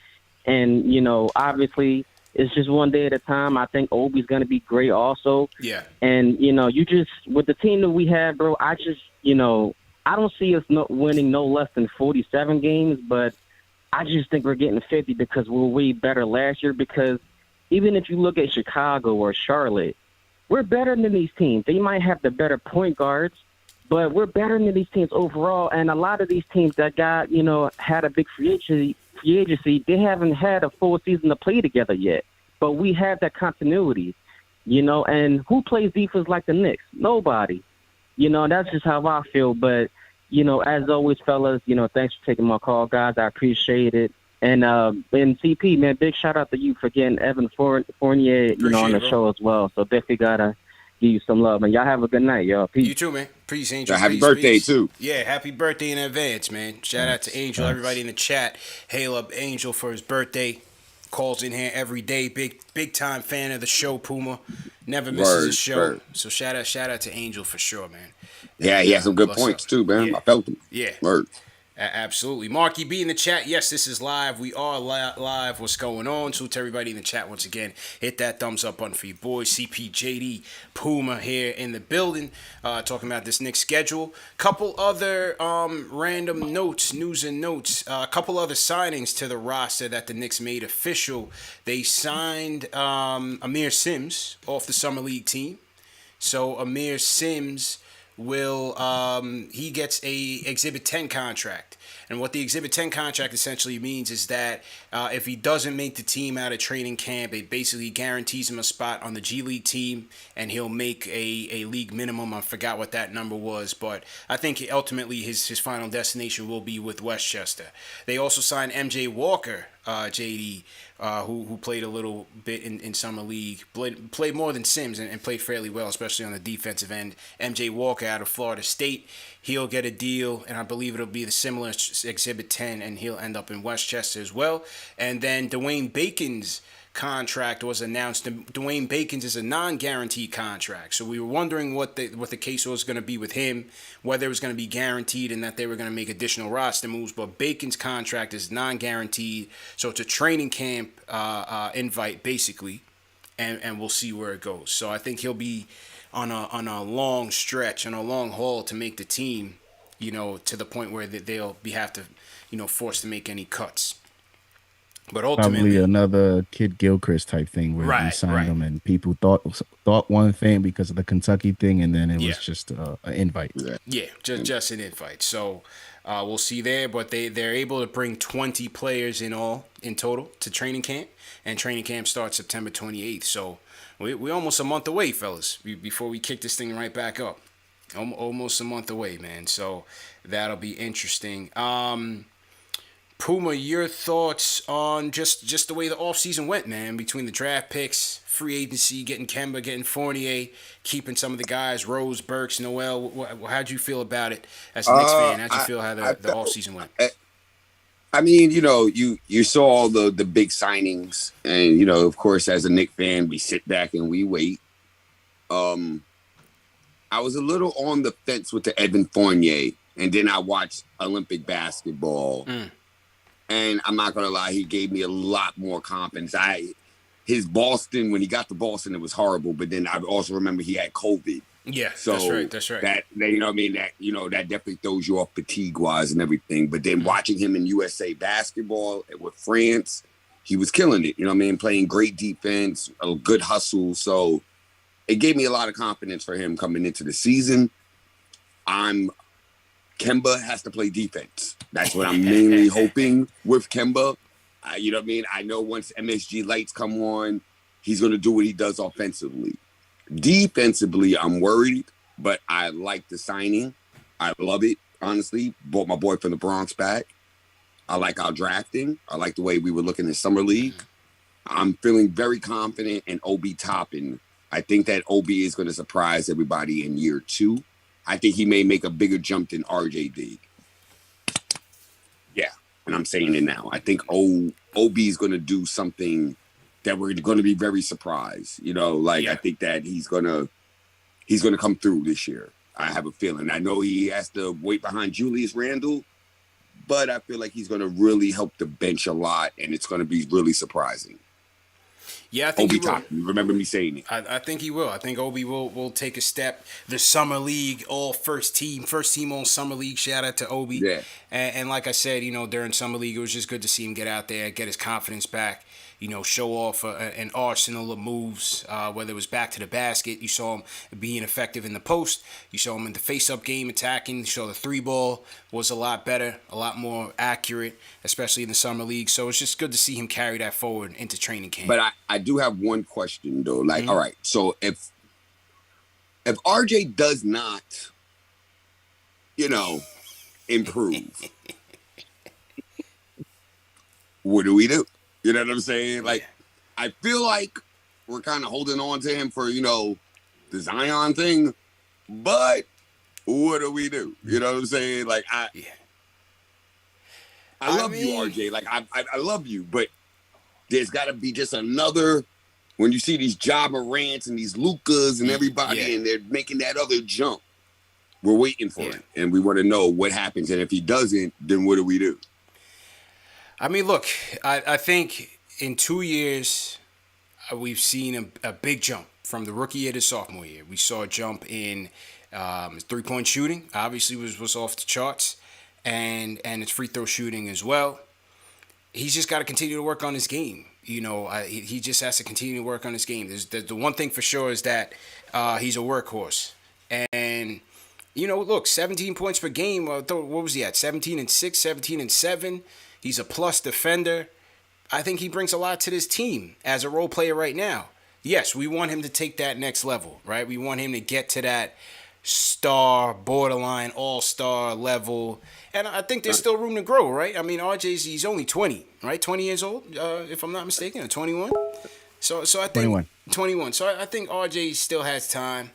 And, obviously, It's just one day at a time. I think Obi's going to be great also. Yeah. And, you just, with the team that we have, bro, I just, I don't see us winning no less than 47 games, but I just think we're getting 50 because we're way better last year. Because even if you look at Chicago or Charlotte, we're better than these teams. They might have the better point guards, but we're better than these teams overall. And a lot of these teams that got, had a big free agency, they haven't had a full season to play together yet. But we have that continuity, and who plays defense like the Knicks? Nobody. That's just how I feel. But, as always, fellas, thanks for taking my call, guys. I appreciate it. And CP, man, big shout out to you for getting Evan Fournier, on the show as well. So definitely gotta give you some love. And y'all have a good night, y'all. Peace. You too, man. Peace, Angel. Happy Peace, birthday, peace. too. Yeah, happy birthday in advance, man. Shout out to Angel, everybody in the chat. Hail up Angel for his birthday. Calls in here every day. Big time fan of the show, Puma. Never misses a show. Word. So shout out to Angel for sure, man. Yeah, he had some good points, too, man. Yeah. I felt them. Yeah. Word. Absolutely. Marky B in the chat. Yes, this is live. We are live. What's going on? So to everybody in the chat, once again, hit that thumbs up button for your boys. CPJD Puma here in the building, talking about this Knicks schedule. Couple other random notes, news and notes. A couple other signings to the roster that the Knicks made official. They signed Amir Sims off the Summer League team. So Amir Sims will he gets a Exhibit 10 contract. And what the Exhibit 10 contract essentially means is that if he doesn't make the team out of training camp, it basically guarantees him a spot on the G League team, and he'll make a league minimum. I forgot what that number was, but I think ultimately his final destination will be with Westchester. They also signed MJ Walker, JD, who played a little bit in Summer League, played more than Sims and played fairly well, especially on the defensive end. MJ Walker out of Florida State, he'll get a deal, and I believe it'll be the similar Exhibit 10, and he'll end up in Westchester as well. And then Dwayne Bacon's contract was announced. Dwayne Bacon's is a non-guaranteed contract, so we were wondering what the case was going to be with him, whether it was going to be guaranteed and that they were going to make additional roster moves. But Bacon's contract is non-guaranteed, so it's a training camp invite basically, and we'll see where it goes. So I think he'll be on a long stretch, on a long haul to make the team, to the point where they'll have to, forced to make any cuts. But ultimately, probably another Kid Gilchrist type thing where you signed him and people thought one thing because of the Kentucky thing, and then it was just an invite. Yeah, just an invite. So we'll see there. But they're able to bring 20 players in total to training camp, and training camp starts September 28th. So we're almost a month away, fellas, before we kick this thing right back up. Almost a month away, man. So that'll be interesting. Puma, your thoughts on just the way the offseason went, man, between the draft picks, free agency, getting Kemba, getting Fournier, keeping some of the guys, Rose, Burks, Noel. How'd you feel about it as a Knicks fan? How'd you feel how the offseason went? I mean, you saw all the big signings, and, of course, as a Knicks fan, we sit back and we wait. I was a little on the fence with the Evan Fournier, and then I watched Olympic basketball. And I'm not gonna lie, he gave me a lot more confidence. His Boston, when he got to Boston, it was horrible. But then I also remember he had COVID. Yeah, so that's right. That that definitely throws you off fatigue wise and everything. But then watching him in USA basketball with France, he was killing it. Playing great defense, a good hustle. So it gave me a lot of confidence for him coming into the season. Kemba has to play defense. That's what I'm mainly hoping with Kemba. I know once MSG lights come on, he's going to do what he does offensively. Defensively, I'm worried, but I like the signing. I love it, honestly. Brought my boy from the Bronx back. I like our drafting. I like the way we were looking in Summer League. I'm feeling very confident in Obi Toppin. I think that Obi is going to surprise everybody in year 2. I think he may make a bigger jump than RJD. Yeah, and I'm saying it now. I think Obi is going to do something that we're going to be very surprised. I think that he's going to come through this year. I have a feeling. I know he has to wait behind Julius Randle, but I feel like he's going to really help the bench a lot, and it's going to be really surprising. Yeah, I think Obi he will. Toppin. You remember me saying it? I think he will. I think Obi will take a step. The summer league, all first team all summer league. Shout out to Obi. Yeah. And like I said, during summer league, it was just good to see him get out there, get his confidence back. Show off an arsenal of moves. Whether it was back to the basket, you saw him being effective in the post. You saw him in the face-up game attacking. You saw the 3-ball was a lot better, a lot more accurate, especially in the summer league. So it's just good to see him carry that forward into training camp. But I do have one question though. Like, all right, so if RJ does not, improve, what do we do? You know what I'm saying? Like, I feel like we're kind of holding on to him for, the Zion thing, but what do we do? You know what I'm saying? Like, I love you, RJ. Like, I love you, but there's got to be just another, when you see these Ja Morants and these Lukas and everybody, and they're making that other jump, we're waiting for it. And we want to know what happens. And if he doesn't, then what do we do? I mean, look, I think in 2 years, we've seen a big jump from the rookie year to sophomore year. We saw a jump in his three-point shooting, obviously was off the charts, and his free throw shooting as well. He's just got to continue to work on his game. He just has to continue to work on his game. The one thing for sure is that he's a workhorse. And, look, 17 points per game. What was he at? 17 and 6, 17 and 7. He's a plus defender. I think he brings a lot to this team as a role player right now. Yes, we want him to take that next level, right? We want him to get to that star, borderline, all-star level. And I think there's still room to grow, right? I mean, he's only 20, right? 20 years old, if I'm not mistaken, or 21. So I think 21. So I think RJ still has time.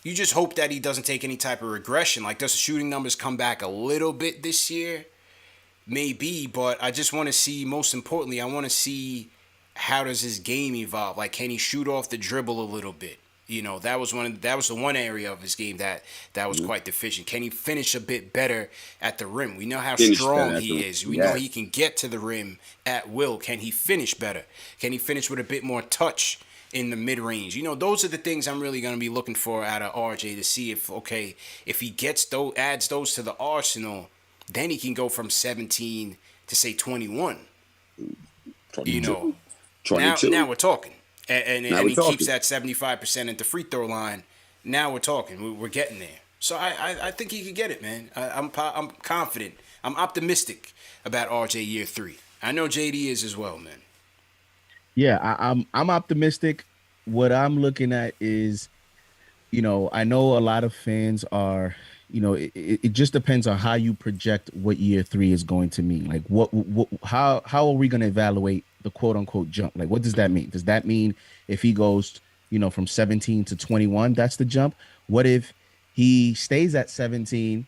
You just hope that he doesn't take any type of regression. Like, does the shooting numbers come back a little bit this year? Maybe, but I just want to see, most importantly, I want to see how does his game evolve. Like, can he shoot off the dribble a little bit? That was the one area of his game that was quite deficient. Can he finish a bit better at the rim? We know how strong he is. We know he can get to the rim at will. Can he finish better? Can he finish with a bit more touch in the mid-range? Those are the things I'm really going to be looking for out of RJ to see if he adds those to the arsenal, then he can go from 17 to say 21. 22. Now we're talking. And he talking. keeps that 75% at the free throw line. Now we're talking. We're getting there. So I think he can get it, man. I'm confident. I'm optimistic about RJ year 3. I know JD is as well, man. Yeah, I'm optimistic. What I'm looking at is, I know a lot of fans are, it just depends on how you project what year 3 is going to mean. Like, how are we going to evaluate the quote unquote jump? Like, what does that mean? Does that mean if he goes, from 17 to 21, that's the jump? What if he stays at 17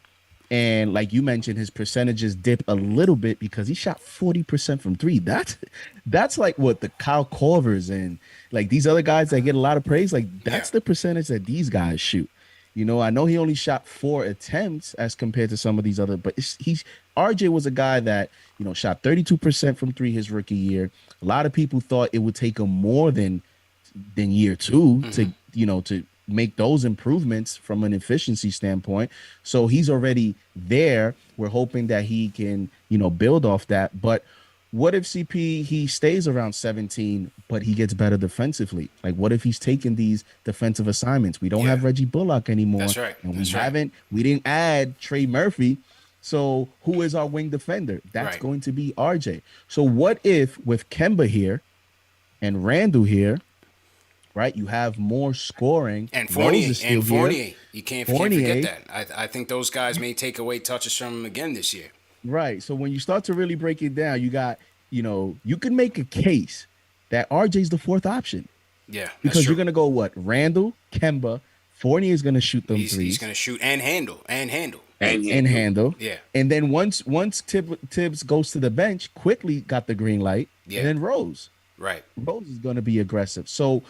and, like you mentioned, his percentages dip a little bit because he shot 40% from 3? That's like what the Kyle Korvers and like these other guys that get a lot of praise, like that's the percentage that these guys shoot. I know he only shot 4 attempts as compared to some of these other, but RJ was a guy that, shot 32% from 3 his rookie year. A lot of people thought it would take him more than year 2 to make those improvements from an efficiency standpoint. So he's already there. We're hoping that he can, build off that. But what if he stays around 17, but he gets better defensively? Like, what if he's taking these defensive assignments? We don't have Reggie Bullock anymore. That's right. And we didn't add Trey Murphy. So who is our wing defender? That's going to be RJ. So what if with Kemba here and Randall here, right, you have more scoring. And Fournier. You can't forget that. I think those guys may take away touches from him again this year. Right. So when you start to really break it down, you got, you can make a case that RJ's the 4th option. Yeah. Because you're going to go what? Randall, Kemba, Fournier is going to shoot them threes. He's going to shoot and handle. Yeah. And then once Tibbs goes to the bench, quickly got the green light. Yeah. And then Rose. Right. Rose is going to be aggressive. So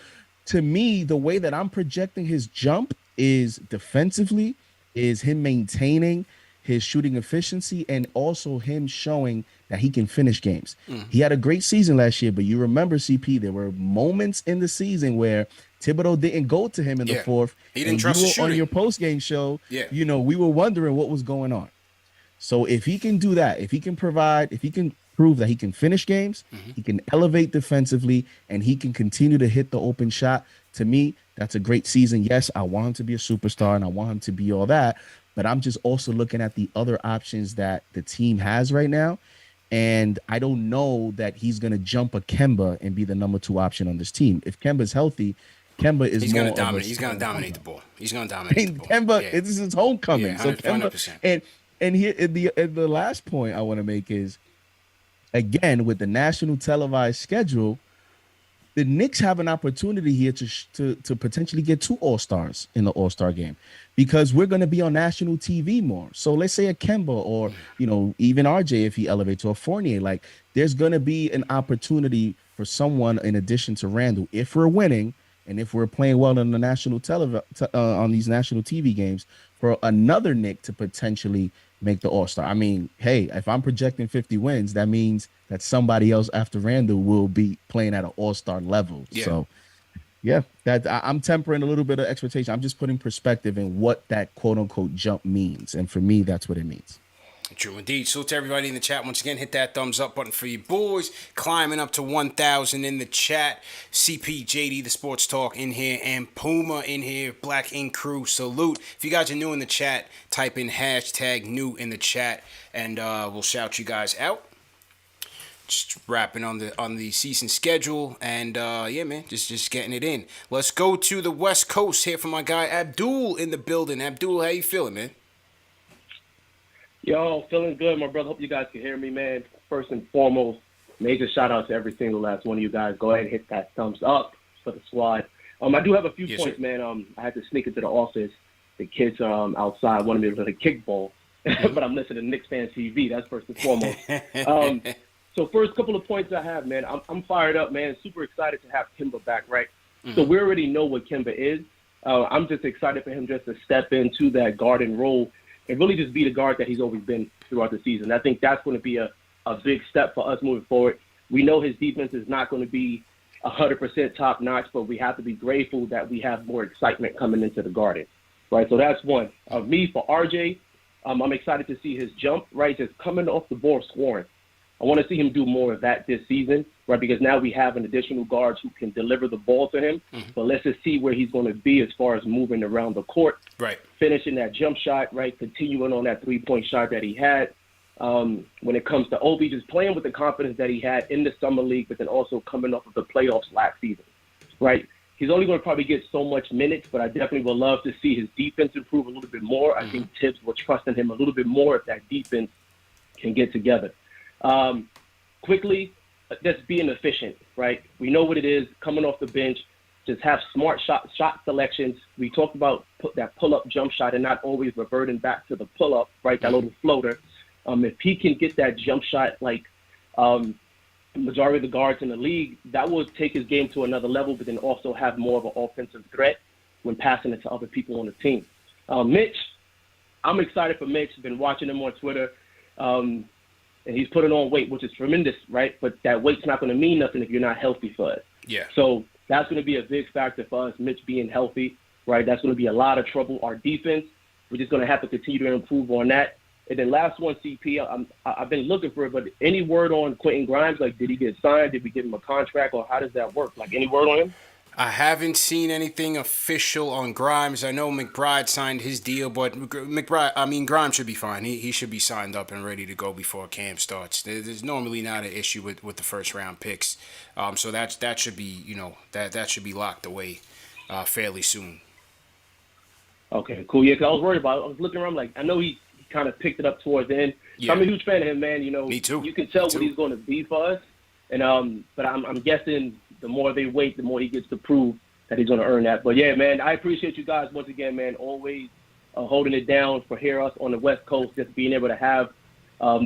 to me, the way that I'm projecting his jump is defensively, is him maintaining his shooting efficiency, and also him showing that he can finish games. He had a great season last year, but you remember, CP, there were moments in the season where Thibodeau didn't go to him in the fourth. He didn't and trust you his were on shooting. your post-game show, Yeah. we were wondering what was going on. So if he can do that, if he can prove that he can finish games, he can elevate defensively, and he can continue to hit the open shot, to me, that's a great season. Yes, I want him to be a superstar and I want him to be all that, but I'm just also looking at the other options that the team has right now. And I don't know that he's going to jump a Kemba and be the number 2 option on this team. If Kemba's healthy, Kemba is He's more going to dominate. of a He's going to dominate the ball. He's going to dominate the ball. Kemba, Yeah. this is his homecoming. Yeah, So 100%. Kemba, and here the last point I want to make is, again, with the national televised schedule, the Knicks have an opportunity here to potentially get 2 All-Stars in the All-Star game, because we're going to be on national TV more. So let's say a Kemba or, even RJ, if he elevates, or Fournier, like there's going to be an opportunity for someone in addition to Randall, if we're winning and if we're playing well on the national on these national TV games, for another Knick to potentially make the All-Star. I mean, hey, if I'm projecting 50 wins, that means that somebody else after Randall will be playing at an All-Star level. Yeah. So, yeah, I'm tempering a little bit of expectation. I'm just putting perspective in what that quote-unquote jump means. And for me, that's what it means. True indeed. So to everybody in the chat, once again, hit that thumbs up button for you boys. Climbing up to 1,000 in the chat. CP, JD, the Sports Talk in here, and Puma in here. Black Ink Crew, salute. If you guys are new in the chat, type in hashtag new in the chat, and we'll shout you guys out. Just wrapping on the season schedule, and yeah, man, just getting it in. Let's go to the West Coast here for my guy Abdul in the building. Abdul, how you feeling, man? Yo, feeling good, my brother. Hope you guys can hear me, man. First and foremost, major shout out to every single last one of you guys. Go ahead and hit that thumbs up for the squad. I do have a few points, man. I had to sneak into the office. The kids outside wanted me to play kickball, but I'm listening to KnicksFanTV. That's first and foremost. So first couple of points I have, man. I'm fired up, man. Super excited to have Kemba back, right? So we already know what Kemba is. I'm just excited for him just to step into that guarding role and really just be the guard that he's always been throughout the season. I think that's going to be a big step for us moving forward. We know his defense is not going to be 100% top-notch, but we have to be grateful that we have more excitement coming into the guarding, right? So that's one. Me, for RJ, I'm excited to see his jump, right, just coming off the board scoring. I want to see him do more of that this season, right, because now we have an additional guards who can deliver the ball to him. But let's just see where he's going to be as far as moving around the court, right, finishing that jump shot, right, continuing on that three-point shot that he had. When it comes to Obi, just playing with the confidence that he had in the summer league, but then also coming off of the playoffs last season, right? He's only going to probably get so much minutes, but I definitely would love to see his defense improve a little bit more. I think Tibbs will trust in him a little bit more if that defense can get together. Quickly, just being efficient, right? We know what it is, coming off the bench, just have smart shot selections. We talked about that pull-up jump shot and not always reverting back to the pull-up, right, that little floater. If he can get that jump shot like the majority of the guards in the league, that will take his game to another level, but then also have more of an offensive threat when passing it to other people on the team. Mitch, I'm excited for Mitch. Been watching him on Twitter. And he's putting on weight, which is tremendous, right? But that weight's not going to mean nothing if you're not healthy for us. Yeah. So that's going to be a big factor for us, Mitch being healthy, right? That's going to be a lot of trouble. Our defense, we're just going to have to continue to improve on that. And then last one, CP, I've been looking for it, but any word on Quentin Grimes? Like, did he get signed? Did we give him a contract? Or how does that work? Like, any word on him? I haven't seen anything official on Grimes. I know McBride signed his deal, but Grimes should be fine. He should be signed up and ready to go before camp starts. There's normally not an issue with the first round picks, so that should be that should be locked away fairly soon. Okay, cool. Yeah, because I was worried about it. I was looking around like I know he kind of picked it up towards the end. Yeah. So I'm a huge fan of him, man. Me too. You can tell what he's going to be for us, and but I'm guessing. The more they wait, the more he gets to prove that he's going to earn that. But, yeah, man, I appreciate you guys once again, man, always holding it down for us on the West Coast, just being able to have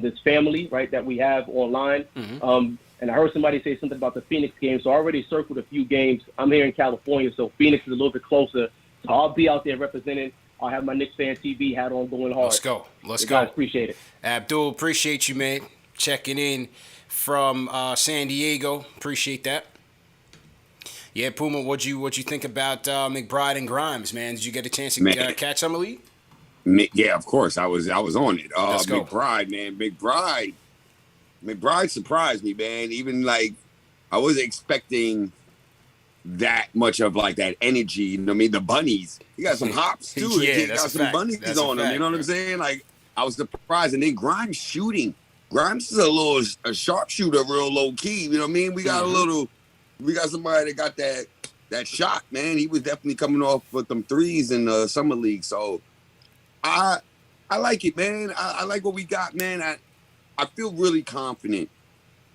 this family, right, that we have online. And I heard somebody say something about the Phoenix game, so I already circled a few games. I'm here in California, so Phoenix is a little bit closer. So I'll be out there representing. I'll have my Knicks fan TV hat on, going hard. Let's go. Let's You go. guys appreciate it. Abdul, appreciate you, man. Checking in from San Diego. Appreciate that. Yeah, Puma, what'd you think about McBride and Grimes, man? Did you get a chance to catch Summer League? Yeah, of course. I was on it. Let's go. McBride, man. McBride surprised me, man. Even like I wasn't expecting that much of like that energy. You know what I mean? The bunnies. He got some hops too. Yeah, he that's got a some fact. bunnies That's a on him. fact, You know what man. I'm saying? Like I was surprised. And then Grimes shooting. Grimes is a sharpshooter, real low key. You know what I mean? We got we got somebody that got that shot, man. He was definitely coming off with them threes in the summer league. So I like it, man. I like what we got, man. I feel really confident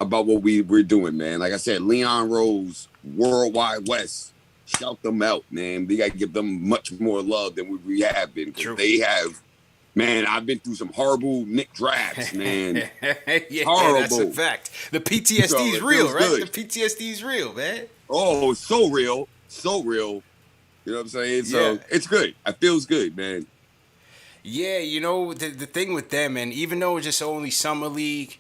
about what we're doing, man. Like I said, Leon Rose, Worldwide West, shout them out, man. We got to give them much more love than we have been. Because they have, man, I've been through some horrible Knick drafts, man. Yeah, horrible. That's a fact. The PTSD is real, right? Good. The PTSD is real, man. Oh, so real. So real. You know what I'm saying? So it's good. It feels good, man. Yeah, you know, the thing with them, and even though it's just only summer league,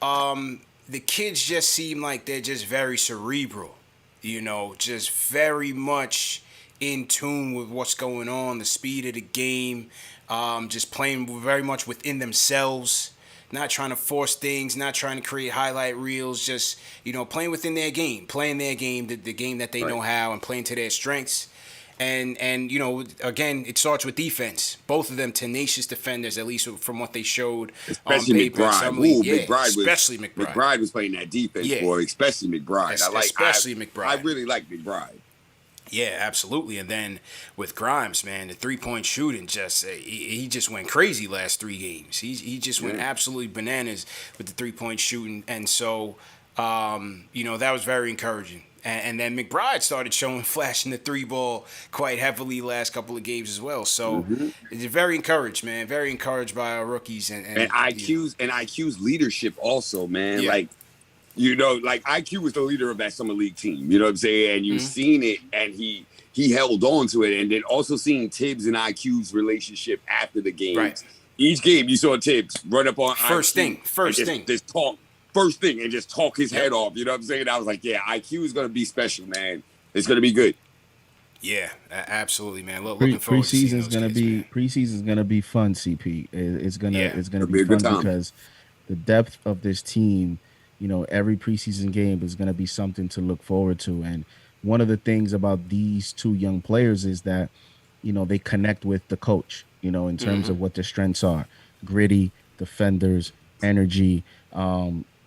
the kids just seem like they're just very cerebral, you know, just very much in tune with what's going on, the speed of the game, just playing very much within themselves, not trying to force things, not trying to create highlight reels, just, you know, playing within their game, the game that they know how, and playing to their strengths. And you know, again, it starts with defense. Both of them tenacious defenders, at least from what they showed especially on paper. McBride. Especially McBride. McBride was playing that defense, boy. Especially McBride. McBride. I really like McBride. Yeah, absolutely. And then with Grimes, man, the 3-point shooting he just went crazy last 3 games. He just went absolutely bananas with the 3-point shooting, and so you know, that was very encouraging. And then McBride started flashing the 3-ball quite heavily last couple of games as well. So it's very encouraged, man. Very encouraged by our rookies and IQ's leadership also, man. Yeah. Like, you know, like IQ was the leader of that summer league team. You know what I'm saying? And you've seen it, and he held on to it. And then also seeing Tibbs and IQ's relationship after the game. Right. Each game you saw Tibbs run up on first IQ thing. Just talk. First thing, and just talk his head off. You know what I'm saying? I was like, yeah, IQ is going to be special, man. It's going to be good. Yeah, absolutely, man. Looking forward to seeing those kids, preseason's going to be fun, CP. It's going to be fun because the depth of this team, you know, every preseason game is going to be something to look forward to. And one of the things about these 2 young players is that, you know, they connect with the coach, you know, in terms of what their strengths are. Gritty, defenders, energy,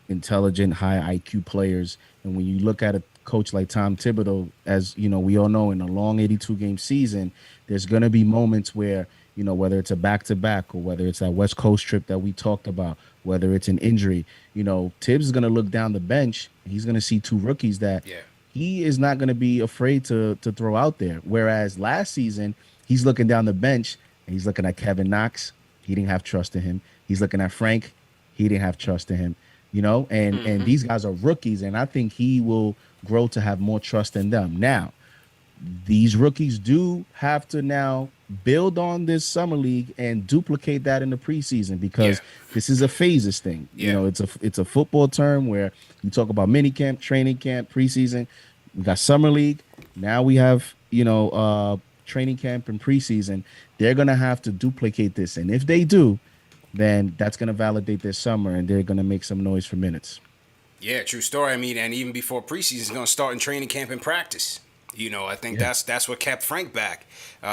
intelligent, high IQ players. And when you look at a coach like Tom Thibodeau, as you know, we all know in a long 82-game season, there's going to be moments where, you know, whether it's a back-to-back or whether it's that West Coast trip that we talked about, whether it's an injury, you know, Tibbs is going to look down the bench. He's going to see 2 rookies that he is not going to be afraid to throw out there. Whereas last season, he's looking down the bench and he's looking at Kevin Knox. He didn't have trust in him. He's looking at Frank. He didn't have trust in him. You know, and these guys are rookies, and I think he will grow to have more trust in them. Now, these rookies do have to now build on this summer league and duplicate that in the preseason because this is a phases thing. You know, it's a football term where you talk about mini camp, training camp, preseason. We got summer league. Now we have, you know, training camp and preseason. They're going to have to duplicate this, and if they do, then that's going to validate their summer, and they're going to make some noise for minutes. Yeah, true story. I mean, and even before preseason is going to start in training camp and practice. You know, I think that's what kept Frank back.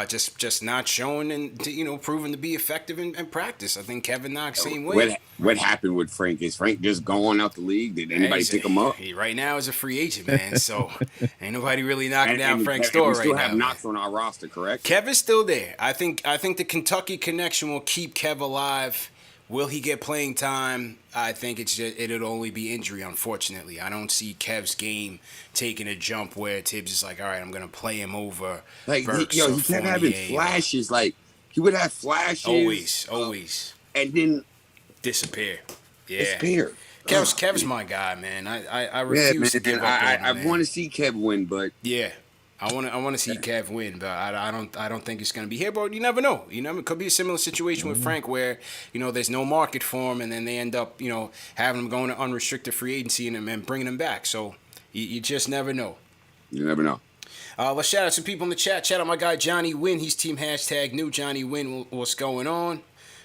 Just not showing and, you know, proving to be effective in practice. I think Kevin Knox, same way. What happened with Frank? Is Frank just going out the league? Did anybody pick him up? He right now is a free agent, man. So ain't nobody really knocking down Frank's door right now. We still have Knox on our roster, correct? Kevin's still there. I think the Kentucky connection will keep Kev alive. Will he get playing time? I think it'll only be injury, unfortunately. I don't see Kev's game taking a jump where Tibbs is like, all right, I'm going to play him over. Like, Burks he kept having flashes. Like, he would have flashes. Always. And then disappear. Yeah. Disappear. Kev's my guy, man. I refuse to give up on him, I want to see Kev win, but... Yeah. I want to see Kev win, but I don't think it's gonna be here. But you never know. It could be a similar situation with Frank, where there's no market for him, and then they end up having him going to unrestricted free agency and bringing him back. So you just never know. You never know. Let's shout out some people in the chat. Shout out my guy Johnny Wynn. He's team hashtag new Johnny Wynn. What's going on?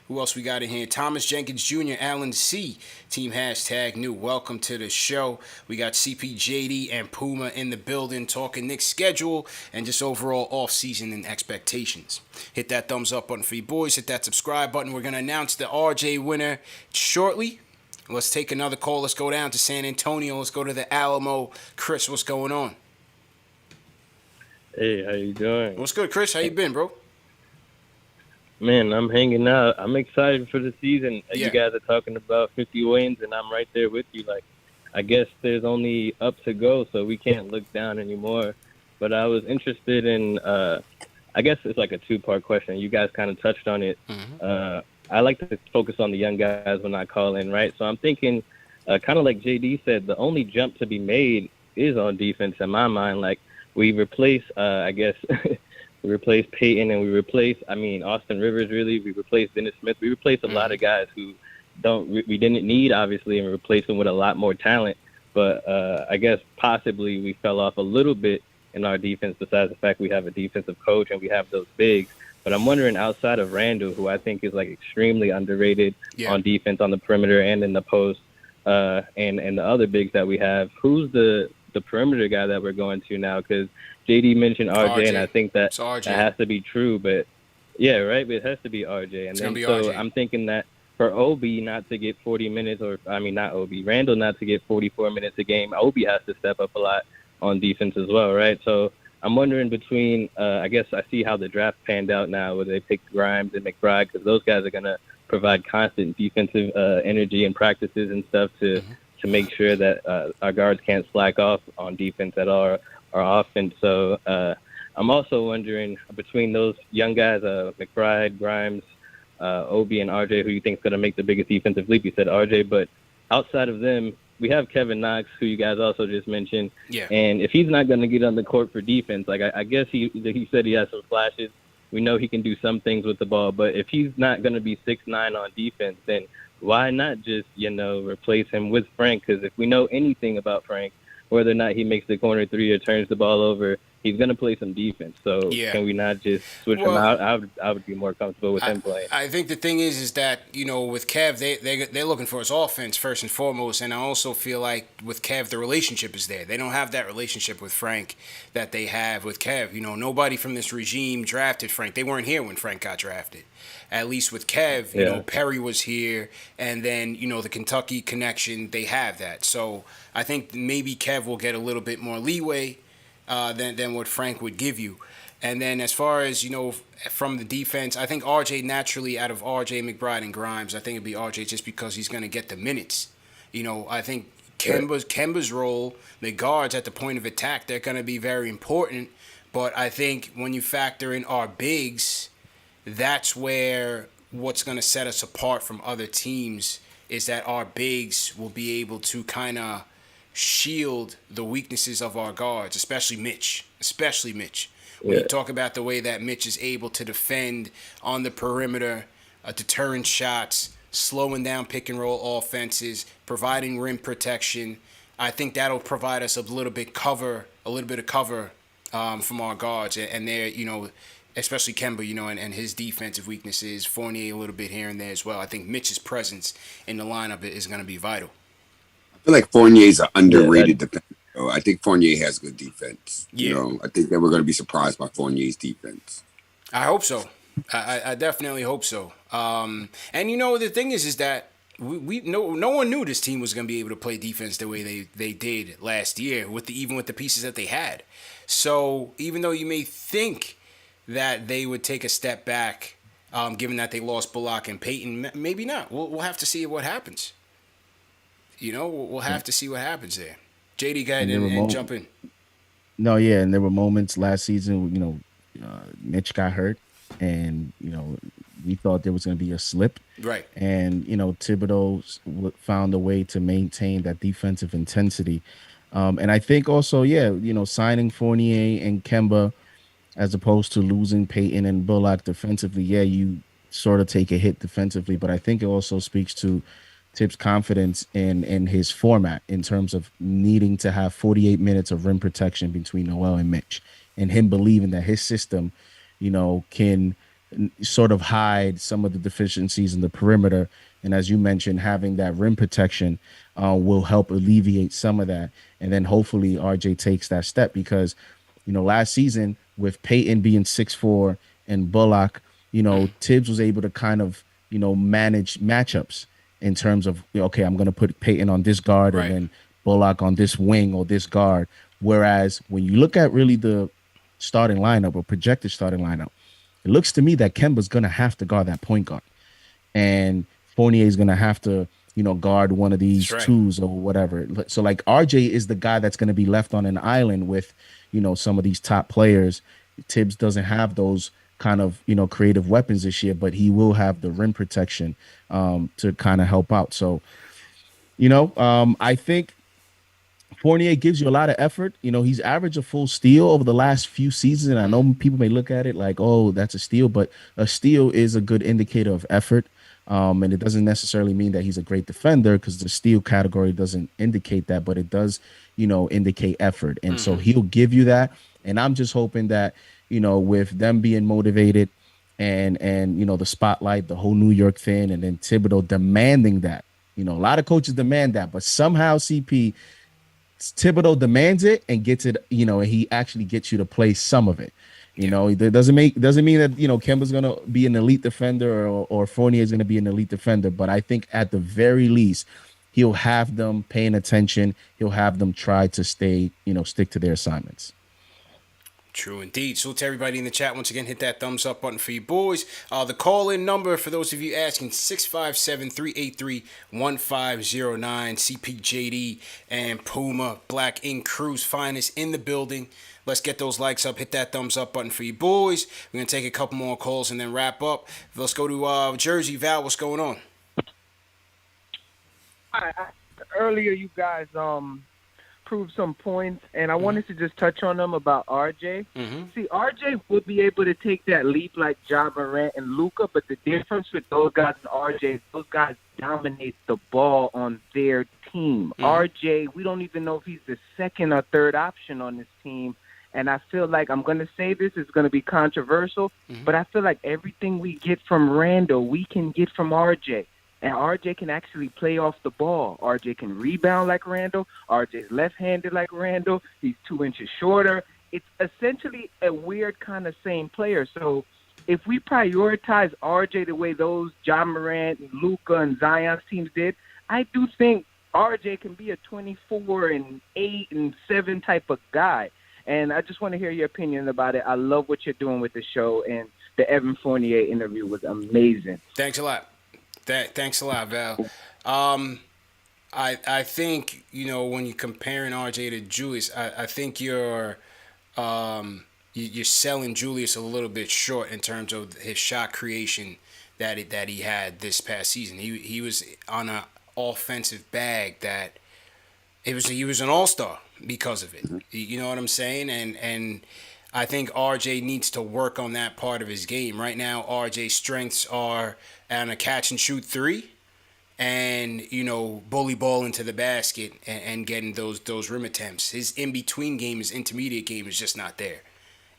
Who else we got in here? Thomas Jenkins Jr., Alan C., team hashtag new. Welcome to the show. We got CPJD and Puma in the building talking Knicks schedule and just overall offseason and expectations. Hit that thumbs up button for you boys. Hit that subscribe button. We're going to announce the RJ winner shortly. Let's take another call. Let's go down to San Antonio. Let's go to the Alamo. Chris, what's going on? Hey, how you doing? What's good, Chris? How you been, bro? Man, I'm hanging out. I'm excited for the season. Yeah. You guys are talking about 50 wins, and I'm right there with you. Like, I guess there's only up to go, so we can't look down anymore. But I was interested in, I guess it's like a two-part question. You guys kind of touched on it. Mm-hmm. I like to focus on the young guys when I call in, right? So I'm thinking, kind of like JD said, the only jump to be made is on defense in my mind. Like, we replace, I guess, we replaced Peyton, and we replaced, Austin Rivers, really. We replaced Dennis Smith. We replaced a lot of guys who we didn't need, obviously, and we replaced them with a lot more talent. But I guess possibly we fell off a little bit in our defense, besides the fact we have a defensive coach and we have those bigs. But I'm wondering, outside of Randall, who I think is like extremely underrated on defense on the perimeter and in the post, and the other bigs that we have, who's the perimeter guy that we're going to now? Because JD mentioned RJ, and I think that has to be true. But yeah, right. But it has to be RJ. And then so I'm thinking that for Obi not to get 40 minutes, Randall not to get 44 minutes a game, Obi has to step up a lot on defense as well, right? So I'm wondering between, I guess I see how the draft panned out now, where they picked Grimes and McBride, because those guys are going to provide constant defensive energy and practices and stuff to make sure that our guards can't slack off on defense at all or offense. So I'm also wondering, between those young guys, McBride, Grimes, Obi, and RJ, who you think is going to make the biggest defensive leap? You said RJ, but outside of them, we have Kevin Knox, who you guys also just mentioned. Yeah. And if he's not going to get on the court for defense, like I guess he said he has some flashes. We know he can do some things with the ball, but if he's not going to be 6'9" on defense, then why not just, replace him with Frank? Because if we know anything about Frank, whether or not he makes the corner three or turns the ball over, he's going to play some defense. So can we not just switch him out? I would be more comfortable with him playing. I think the thing is that, with Kev, they're looking for his offense first and foremost. And I also feel like with Kev, the relationship is there. They don't have that relationship with Frank that they have with Kev. Nobody from this regime drafted Frank. They weren't here when Frank got drafted. At least with Kev, Perry was here, and then, the Kentucky connection, they have that. So I think maybe Kev will get a little bit more leeway than what Frank would give you. And then as far as, from the defense, I think RJ naturally, out of RJ, McBride, and Grimes, I think it'd be RJ just because he's going to get the minutes. I think Kemba's role, the guards at the point of attack, they're going to be very important. But I think when you factor in our bigs, that's where what's going to set us apart from other teams is that our bigs will be able to kind of shield the weaknesses of our guards, especially Mitch. When you talk about the way that Mitch is able to defend on the perimeter, deterrent shots, slowing down pick and roll offenses, providing rim protection, I think that'll provide us a little bit of cover from our guards, and they're, especially Kemba, and his defensive weaknesses, Fournier a little bit here and there as well. I think Mitch's presence in the lineup is going to be vital. I feel like Fournier's an underrated defender. I think Fournier has good defense. I think that we're going to be surprised by Fournier's defense. I hope so. I definitely hope so. And the thing is that no one knew this team was going to be able to play defense the way they did last year, even with the pieces that they had. So even though you may think that they would take a step back, given that they lost Bullock and Peyton, maybe not. We'll have to see what happens. We'll have to see what happens there. JD, go ahead and jump in. No, yeah, and there were moments last season, Mitch got hurt, and, we thought there was going to be a slip. Right. And, Thibodeau found a way to maintain that defensive intensity. And I think also, yeah, signing Fournier and Kemba as opposed to losing Peyton and Bullock defensively. Yeah, you sort of take a hit defensively, but I think it also speaks to Tip's confidence in his format in terms of needing to have 48 minutes of rim protection between Noel and Mitch, and him believing that his system, can sort of hide some of the deficiencies in the perimeter. And as you mentioned, having that rim protection will help alleviate some of that. And then hopefully RJ takes that step because, last season with Peyton being 6'4" and Bullock, Tibbs was able to kind of, manage matchups in terms of, okay, I'm going to put Peyton on this guard and then Bullock on this wing or this guard. Whereas when you look at really the starting lineup or projected starting lineup, it looks to me that Kemba's going to have to guard that point guard. And Fournier is going to have to, guard one of these twos or whatever. So like RJ is the guy that's going to be left on an island with, some of these top players. Tibbs doesn't have those kind of, creative weapons this year, but he will have the rim protection to kind of help out. So, I think Fournier gives you a lot of effort. He's averaged a full steal over the last few seasons. And I know people may look at it like, oh, that's a steal, but a steal is a good indicator of effort. And it doesn't necessarily mean that he's a great defender because the steal category doesn't indicate that, but it does, indicate effort. And so he'll give you that. And I'm just hoping that, with them being motivated and the spotlight, the whole New York thing, and then Thibodeau demanding that, a lot of coaches demand that, but somehow Thibodeau demands it and gets it, and he actually gets you to play some of it. It doesn't mean that, Kemba's going to be an elite defender or Fournier is going to be an elite defender. But I think at the very least, he'll have them paying attention. He'll have them try to stay, stick to their assignments. True indeed. So to everybody in the chat, once again, hit that thumbs up button for you boys. The call-in number, for those of you asking, 657-383-1509. CPJD and Puma, Black Ink Crew's finest in the building. Let's get those likes up. Hit that thumbs up button for you boys. We're going to take a couple more calls and then wrap up. Let's go to Jersey. Val, what's going on? Earlier, you guys proved some points, and I wanted to just touch on them about RJ. See, RJ would be able to take that leap like Ja Morant and Luka, but the difference with those guys and RJ, those guys dominate the ball on their team. RJ, we don't even know if he's the second or third option on this team. And I feel like, I'm going to say this, it's going to be controversial, but I feel like everything we get from Randall, we can get from RJ. And RJ can actually play off the ball. RJ can rebound like Randall. RJ's left-handed like Randall. He's 2 inches shorter. It's essentially a weird kind of same player. So if we prioritize RJ the way those Ja Morant, Luka, and Zion's teams did, I do think RJ can be a 24 and 8 and 7 type of guy. And I just want to hear your opinion about it. I love what you're doing with the show, and the Evan Fournier interview was amazing. Thanks a lot. Thanks a lot, Val. I think, when you're comparing RJ to Julius, I think you're selling Julius a little bit short in terms of his shot creation that he had this past season. He was on an offensive bag that he was an all-star because of it. You know what I'm saying? And I think RJ needs to work on that part of his game. Right now, RJ's strengths are on a catch-and-shoot three and, bully ball into the basket and getting those rim attempts. His in-between game, his intermediate game is just not there.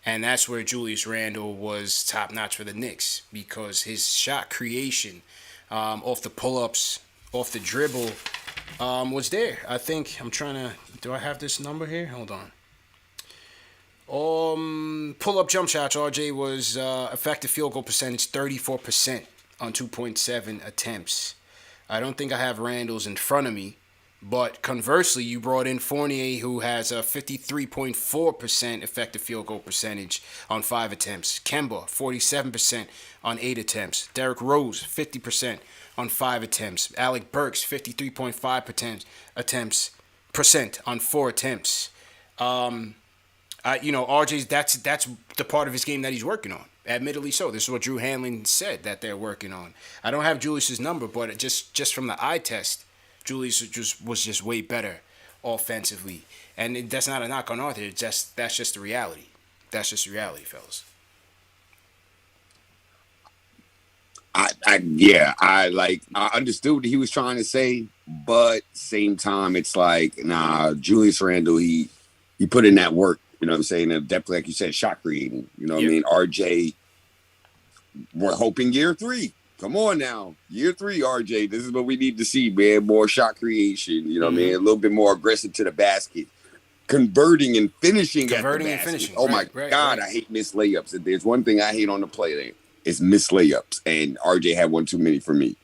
And that's where Julius Randle was top-notch for the Knicks because his shot creation off the pull-ups, off the dribble, was there. I think do I have this number here? Hold on. Pull-up jump shots, RJ was effective field goal percentage 34% on 2.7 attempts. I don't think I have Randall's in front of me, but conversely, you brought in Fournier, who has a 53.4% effective field goal percentage on 5 attempts. Kemba, 47% on 8 attempts. Derrick Rose, 50% on 5 attempts. Alec Burks, 53.5% on 4 attempts. RJ's that's the part of his game that he's working on. Admittedly so. This is what Drew Hanlon said that they're working on. I don't have Julius's number, but just from the eye test, Julius was just way better offensively. And that's not a knock on Arthur. That's just the reality. That's just the reality, fellas. I understood what he was trying to say, but same time, it's like, nah, Julius Randle, he put in that work, you know what I'm saying? And definitely, like you said, shot creating, you know what I mean? RJ, we're hoping year 3. Come on now. Year 3, RJ, this is what we need to see, man. More shot creation, you know what I mean? A little bit more aggressive to the basket. Converting and finishing at the basket. Oh, my God, I hate missed layups. If there's one thing I hate on the play there, it's missed layups. And RJ had one too many for me.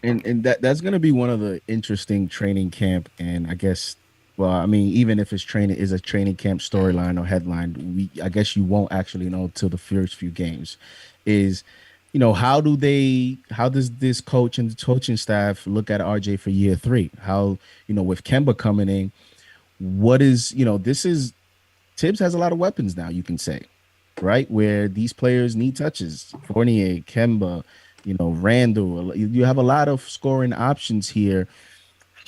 And that's going to be one of the interesting training camp. And I guess, well, I mean, even if it's a training camp storyline or headline, I guess you won't actually know till the first few games. Is, how does this coach and the coaching staff look at RJ for year 3? How, with Kemba coming in, what is, Tibbs has a lot of weapons now, you can say, right? Where these players need touches. Fournier, Kemba, Randall. You have a lot of scoring options here.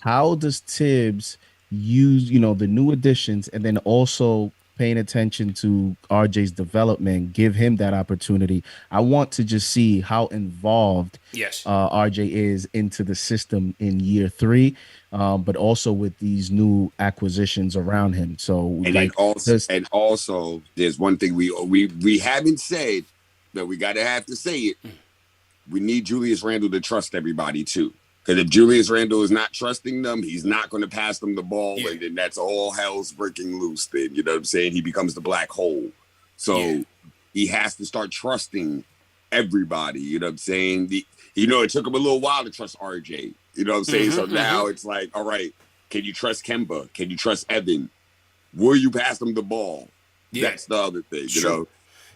How does Tibbs use, the new additions and then also paying attention to RJ's development, give him that opportunity? I want to just see how involved RJ is into the system in year 3, but also with these new acquisitions around him. So, and also, there's one thing we haven't said, but we gotta have to say it. We need Julius Randle to trust everybody too. Because if Julius Randle is not trusting them, he's not going to pass them the ball, and then that's all hell's breaking loose. Then, you know what I'm saying? He becomes the black hole. So he has to start trusting everybody. You know what I'm saying? It took him a little while to trust RJ. You know what I'm saying? So now it's like, all right, can you trust Kemba? Can you trust Evan? Will you pass them the ball? Yeah. That's the other thing, you know?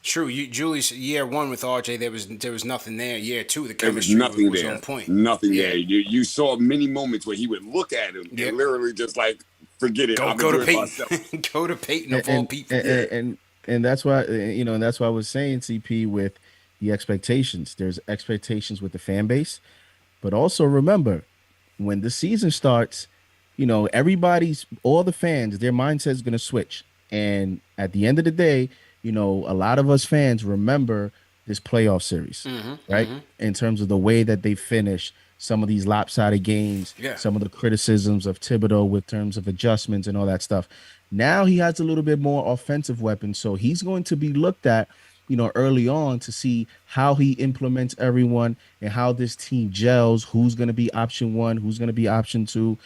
True. Julius, year 1 with RJ, there was nothing there. Year 2, the chemistry was on point. Nothing there. You saw many moments where he would look at him and literally just like, forget it. Go to Peyton. Go to Peyton of all people. And that's why, and that's why I was saying, CP, with the expectations. There's expectations with the fan base, but also remember, when the season starts, all the fans, their mindset is going to switch. And at the end of the day, a lot of us fans remember this playoff series, right? In terms of the way that they finish some of these lopsided games, some of the criticisms of Thibodeau with terms of adjustments and all that stuff. Now he has a little bit more offensive weapons, so he's going to be looked at, early on to see how he implements everyone and how this team gels, who's going to be option 1, who's going to be option 2.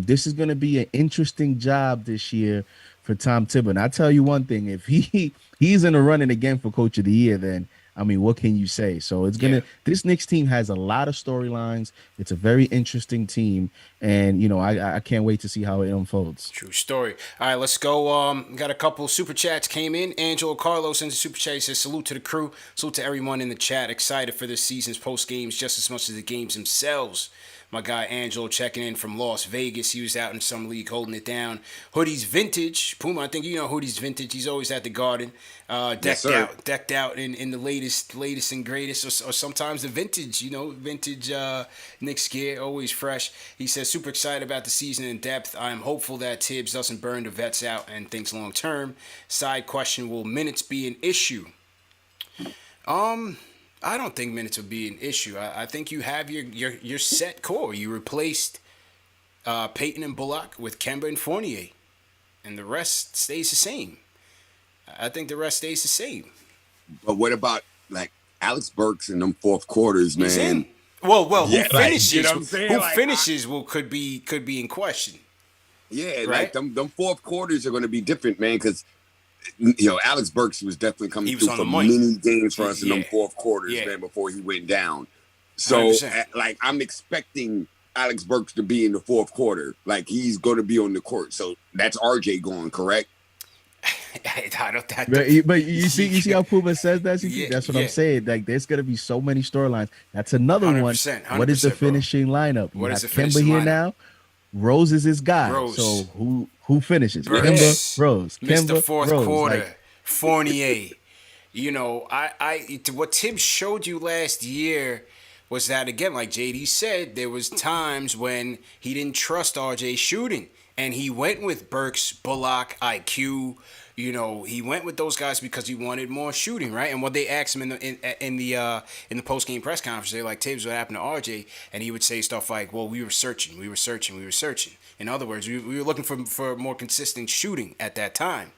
This is going to be an interesting job this year for Tom Thibodeau. And I tell you one thing, if he's in the running again for Coach of the Year, then what can you say? So it's gonna. This Knicks team has a lot of storylines. It's a very interesting team, and I can't wait to see how it unfolds. True story. All right, let's go. Got a couple super chats came in. Angelo Carlos sends a super chat. He says, "Salute to the crew. Salute to everyone in the chat. Excited for this season's post games just as much as the games themselves." My guy Angelo checking in from Las Vegas. He was out in some league holding it down. Hoodies vintage. Puma, I think Hoodies vintage. He's always at the Garden. Decked out in the latest and greatest, or sometimes the vintage, vintage Knicks gear, always fresh. He says, super excited about the season in depth. I am hopeful that Tibbs doesn't burn the vets out and thinks long term. Side question, will minutes be an issue? I don't think minutes will be an issue. I think you have your set core. You replaced Peyton and Bullock with Kemba and Fournier, and the rest stays the same. I think the rest stays the same. But what about like Alex Burks in them fourth quarters, man? He's in. Well, who finishes? Who finishes could be in question. Yeah, right? Like them fourth quarters are going to be different, man, because Alex Burks was definitely coming through for many games for us in them fourth quarters, man, before he went down. So, 100%. I'm expecting Alex Burks to be in the fourth quarter. Like, he's going to be on the court. So, that's RJ going, correct? But you see how Puma says that? That's what I'm saying. Like, there's going to be so many storylines. That's another 100%, one. What is the finishing lineup? You have Kemba here now. Rose is his guy. So, who finishes? Kemba, Rose. Mr. Fourth quarter, Fournier. What Tibbs showed you last year was that, again, like JD said, there was times when he didn't trust RJ shooting. And he went with Burks, Bullock, IQ. He went with those guys because he wanted more shooting, right? And what they asked him in the post game press conference, they're like, Tibbs, what happened to RJ? And he would say stuff like, well, we were searching. In other words, we were looking for more consistent shooting at that time.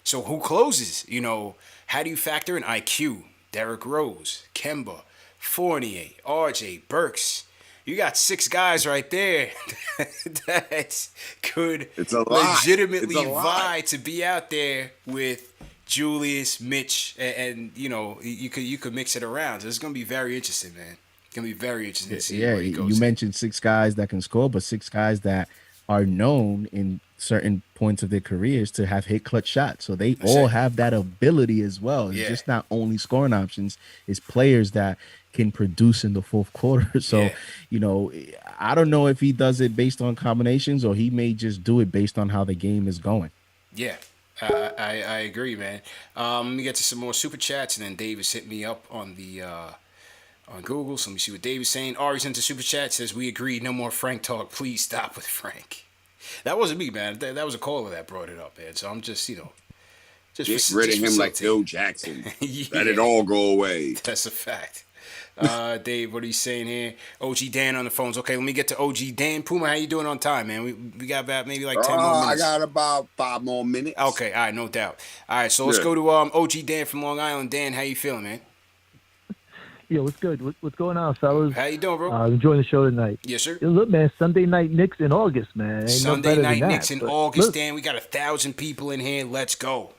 So who closes? How do you factor in IQ, Derrick Rose, Kemba, Fournier, RJ, Burks? You got 6 guys right there that could legitimately vie to be out there with Julius, Mitch, and you could mix it around. So it's gonna be very interesting, man. It's gonna be very interesting to see where he goes. You mentioned 6 guys that can score, but 6 guys that are known in certain points of their careers to have hit clutch shots. So they all have that ability as well. It's just not only scoring options, it's players that can produce in the fourth quarter. So, I don't know if he does it based on combinations or he may just do it based on how the game is going. Yeah, I agree, man. Let me get to some more super chats, and then Davis hit me up on the on Google. So let me see what David's saying. Ari's into super chat, says, we agree, no more Frank talk. Please stop with Frank. That wasn't me, man. That was a caller that brought it up, man. So I'm just, get rid of him like Phil Jackson. Let it all go away. That's a fact. Dave, what are you saying here? OG Dan on the phones. Okay, let me get to OG Dan. Puma, how you doing on time, man? We got about maybe like 10 more minutes. I got about 5 more minutes. Okay, all right, no doubt. All right, so let's go to OG Dan from Long Island. Dan, how you feeling, man? Yo, what's good? What's going on, fellas? How you doing, bro? Enjoying the show tonight. Yes, sir. Yo, look, man, Sunday night Knicks in August, man. Ain't Sunday no night than Knicks that, in August, Dan. We got 1,000 people in here. Let's go.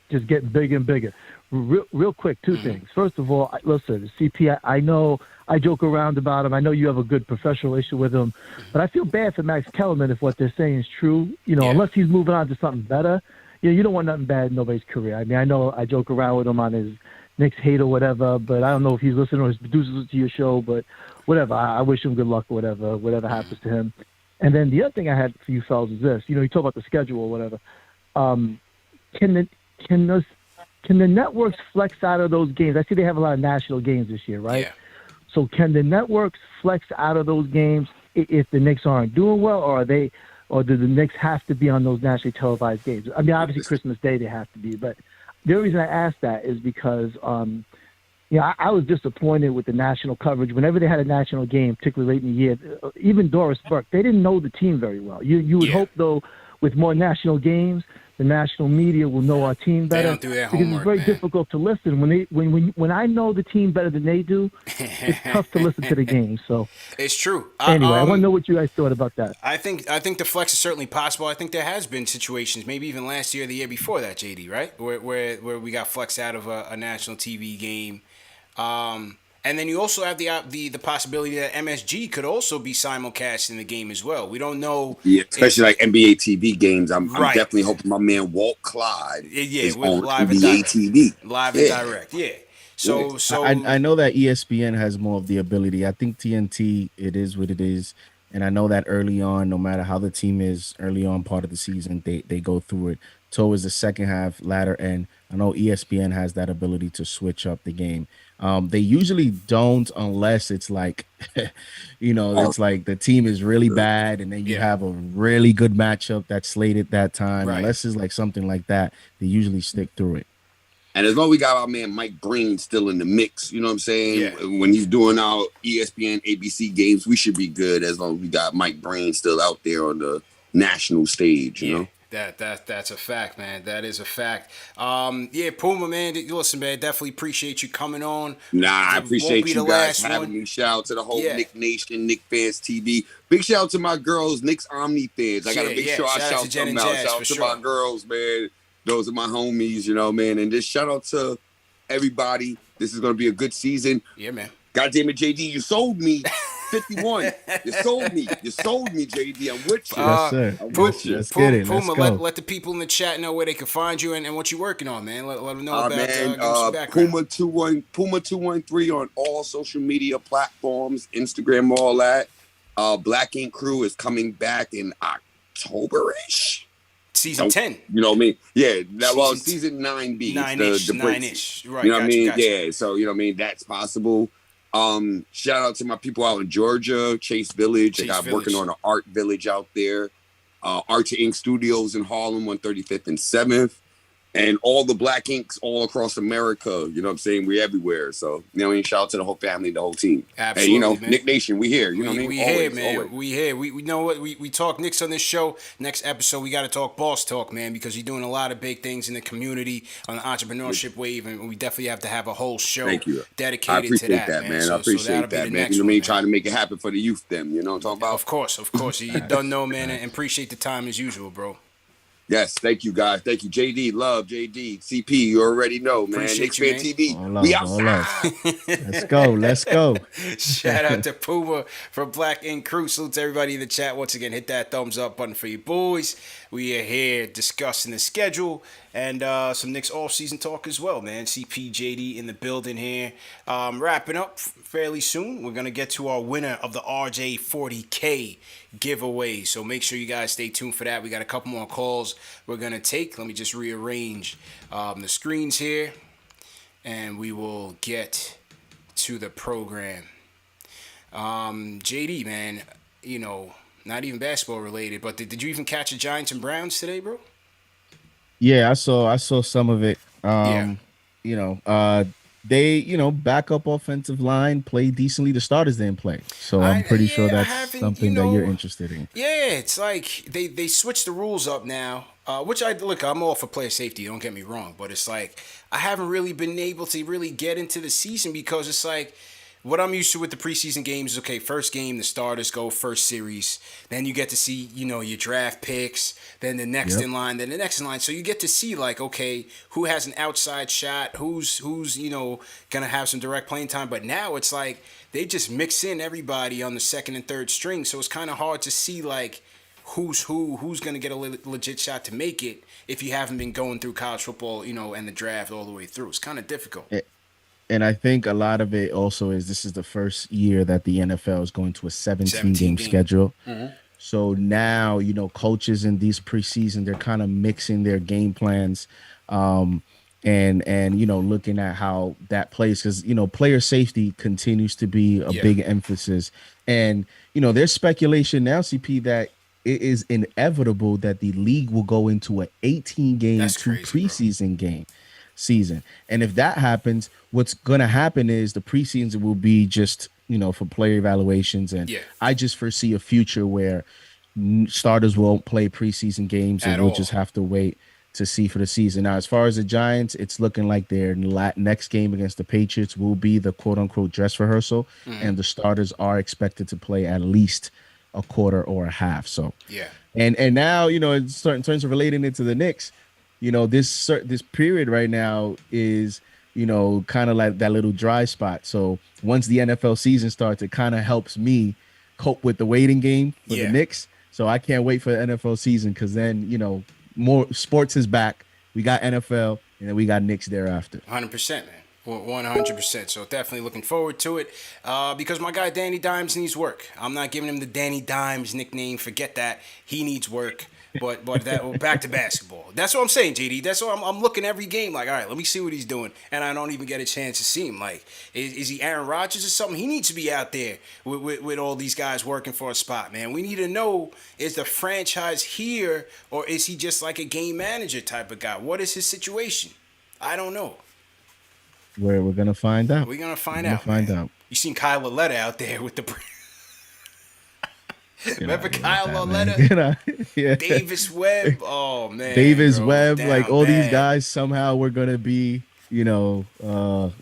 Just getting bigger and bigger. Real quick, 2 things. First of all, listen, CP, I know I joke around about him. I know you have a good professional issue with him, but I feel bad for Max Kellerman if what they're saying is true. Unless he's moving on to something better, you don't want nothing bad in nobody's career. I mean, I know I joke around with him on his Knicks hate or whatever, but I don't know if he's listening or his producers to your show, but whatever. I wish him good luck or whatever happens to him. And then the other thing I had for you fellas is this. You talk about the schedule or whatever. Can the networks flex out of those games? I see they have a lot of national games this year, right? Yeah. So can the networks flex out of those games if the Knicks aren't doing well, or do the Knicks have to be on those nationally televised games? I mean, obviously Christmas Day they have to be, but the only reason I ask that is because, I was disappointed with the national coverage. Whenever they had a national game, particularly late in the year, even Doris Burke, they didn't know the team very well. You would hope, though, with more national games, the national media will know our team better. They don't do their because homework, it's very man. difficult to listen. When I know the team better than they do, it's tough to listen to the game. So it's true. Anyway, I want to know what you guys thought about that. I think the flex is certainly possible. I think there has been situations, maybe even last year, or the year before that, JD, right, where we got flexed out of a national TV game. And then you also have the possibility that MSG could also be simulcast in the game as well. We don't know. Yeah, especially like NBA TV games. I'm definitely hoping my man Walt Clyde is on live NBA TV. Live and direct, yeah. So I know that ESPN has more of the ability. I think TNT, it is what it is. And I know that early on, no matter how the team is early on part of the season, they go through it towards the second half, latter end. I know ESPN has that ability to switch up the game. They usually don't unless it's like, it's like the team is really bad and then you have a really good matchup that's slated that time. Right. Unless it's like something like that, they usually stick through it. And as long as we got our man Mike Breen still in the mix, you know what I'm saying? Yeah. When he's doing our ESPN, ABC games, we should be good as long as we got Mike Breen still out there on the national stage, you know? That's a fact, man. That is a fact. Puma, man. Listen, man. Definitely appreciate you coming on. I appreciate you guys having me. Shout out to the whole Knick Nation, KnicksFanTV. Big shout out to my girls, Knicks Omni fans. I got to make sure I shout them out. Shout out to my girls, man. Those are my homies, man. And just shout out to everybody. This is going to be a good season. Yeah, man. God damn it, JD, you sold me. 51. You sold me, JD. I'm with you. Yes, sir. I'm with you. Let's get it. Let's Puma, go. let the people in the chat know where they can find you and what you're working on, man. Let them know about Puma 213 on all social media platforms, Instagram, all that. Black Ink Crew is coming back in October-ish. Season 10. You know what I mean? Yeah. Season 9B. 9-ish. Right. You know what I mean? Yeah. So, you know what I mean? That's possible. Shout out to my people out in Georgia, Chase Village. They got working on an art village out there. Arch Ink Studios in Harlem, 135th and 7th. And all the Black Inks all across America. You know what I'm saying? We're everywhere. So, shout out to the whole family, the whole team. Absolutely, and, man. Nick Nation, we here. You know what I mean? We Always, here, man. always. We here. We know what we talk Knicks on this show. Next episode, we got to talk boss talk, man, because you're doing a lot of big things in the community on the entrepreneurship wave, and we definitely have to have a whole show dedicated to that, man. I appreciate that, man. You know what I mean? Trying to make it happen for the youth, them. You know what I'm talking about? Of course. You don't know, man, and appreciate the time as usual, bro. Yes, thank you, guys. Thank you, JD. Love JD. CP, you already know, man. KnicksFanTV. We outside. Let's go. Shout out to Puma from Black Ink Crew. Salute to everybody in the chat. Once again, hit that thumbs up button for you boys. We are here discussing the schedule and some Knicks off-season talk as well, man. CP, JD in the building here. Wrapping up fairly soon. We're going to get to our winner of the RJ 40K giveaway. So make sure you guys stay tuned for that. We got a couple more calls we're going to take. Let me just rearrange the screens here, and we will get to the program. JD, man, not even basketball related, but did you even catch the Giants and Browns today, bro? Yeah, I saw some of it. They, backup offensive line played decently. The starters didn't play. So I'm pretty sure that's something that you're interested in. Yeah, it's like they switched the rules up now, which I'm all for player safety, don't get me wrong, but it's like I haven't really been able to really get into the season because it's like what I'm used to with the preseason games is, okay, first game, the starters go first series. Then you get to see, your draft picks. Then the next in line, then the next in line. So you get to see, like, okay, who has an outside shot, who's going to have some direct playing time. But now it's like they just mix in everybody on the second and third string. So it's kind of hard to see, like, who's going to get a legit shot to make it if you haven't been going through college football, and the draft all the way through. It's kind of difficult. And I think a lot of it also is this is the first year that the NFL is going to a 17-game schedule. Mm-hmm. So now, coaches in these preseason, they're kind of mixing their game plans and looking at how that plays because, player safety continues to be a big emphasis. And, there's speculation now, CP, that it is inevitable that the league will go into an 18-game preseason season. And if that happens, what's going to happen is the preseason will be just, for player evaluations. And I just foresee a future where starters won't play preseason games and we'll just have to wait to see for the season. Now, as far as the Giants, it's looking like their next game against the Patriots will be the quote unquote dress rehearsal. Mm-hmm. And the starters are expected to play at least a quarter or a half. So, and now, in terms of relating it to the Knicks, this period right now is, kind of like that little dry spot. So once the NFL season starts, it kind of helps me cope with the waiting game for the Knicks. So I can't wait for the NFL season because then, more sports is back. We got NFL and then we got Knicks thereafter. 100%, man. 100%. So definitely looking forward to it because my guy Danny Dimes needs work. I'm not giving him the Danny Dimes nickname. Forget that. He needs work. But back to basketball. That's what I'm saying, JD. That's what I'm looking every game like, all right, let me see what he's doing. And I don't even get a chance to see him. Like, is he Aaron Rodgers or something? He needs to be out there with all these guys working for a spot, man. We need to know, is the franchise here or is he just like a game manager type of guy? What is his situation? I don't know. We're going to find out. We're going to find out. You seen Kyle Lauletta out there with the... Remember Kyle Lauletta? Davis Webb? Oh, man. Davis Webb, like all these guys, somehow we're going to be, we're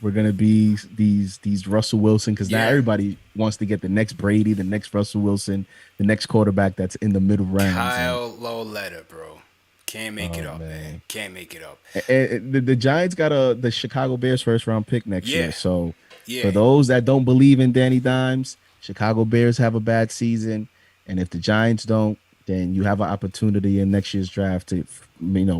going to be these Russell Wilson because now everybody wants to get the next Brady, the next Russell Wilson, the next quarterback that's in the middle rounds. Kyle Lauletta, bro. Can't make it up, man. Can't make it up. And the Giants got the Chicago Bears first round pick next year. So for those that don't believe in Danny Dimes, Chicago Bears have a bad season. And if the Giants don't, then you have an opportunity in next year's draft to,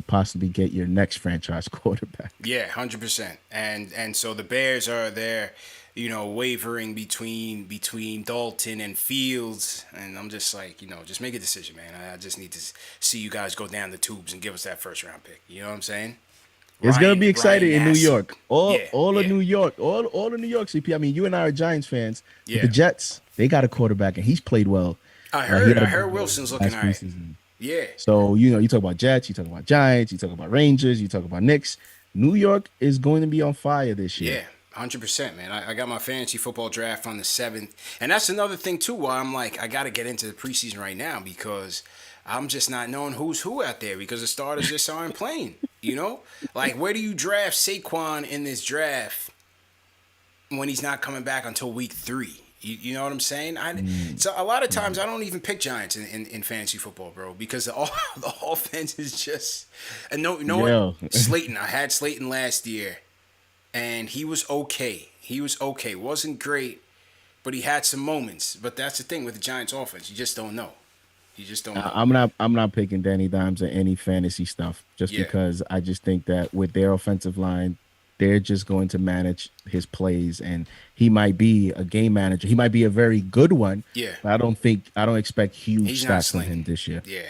possibly get your next franchise quarterback. Yeah, 100%. And so the Bears are there, wavering between Dalton and Fields. And I'm just like, just make a decision, man. I just need to see you guys go down the tubes and give us that first round pick. You know what I'm saying? It's gonna be Ryan exciting in New Nassib. York. All Yeah, of yeah. New York, all of New York. CP. I mean, you and I are Giants fans. But Yeah. the Jets, they got a quarterback, and he's played well. I He heard. had I a heard good Wilson's year looking last all right. preseason. Yeah. So you talk about Jets, you talk about Giants, you talk about Rangers, you talk about Knicks. New York is going to be on fire this year. Yeah, 100%, man. I got my fantasy football draft on the 7th. And that's another thing, too, why I'm like, I got to get into the preseason right now because I'm just not knowing who's who out there because the starters just aren't playing, you know? Like, where do you draft Saquon in this draft when he's not coming back until week 3? You know what I'm saying? So a lot of times I don't even pick Giants in fantasy football, bro, because the offense is just. And no, you know what? Slayton. I had Slayton last year, and he was okay. He was okay. Wasn't great, but he had some moments. But that's the thing with the Giants offense. You just don't know. You just don't know. I'm not picking Danny Dimes or any fantasy stuff just because I just think that with their offensive line, they're just going to manage his plays, and he might be a game manager. He might be a very good one. Yeah. But I don't expect huge stats from him this year. Yeah.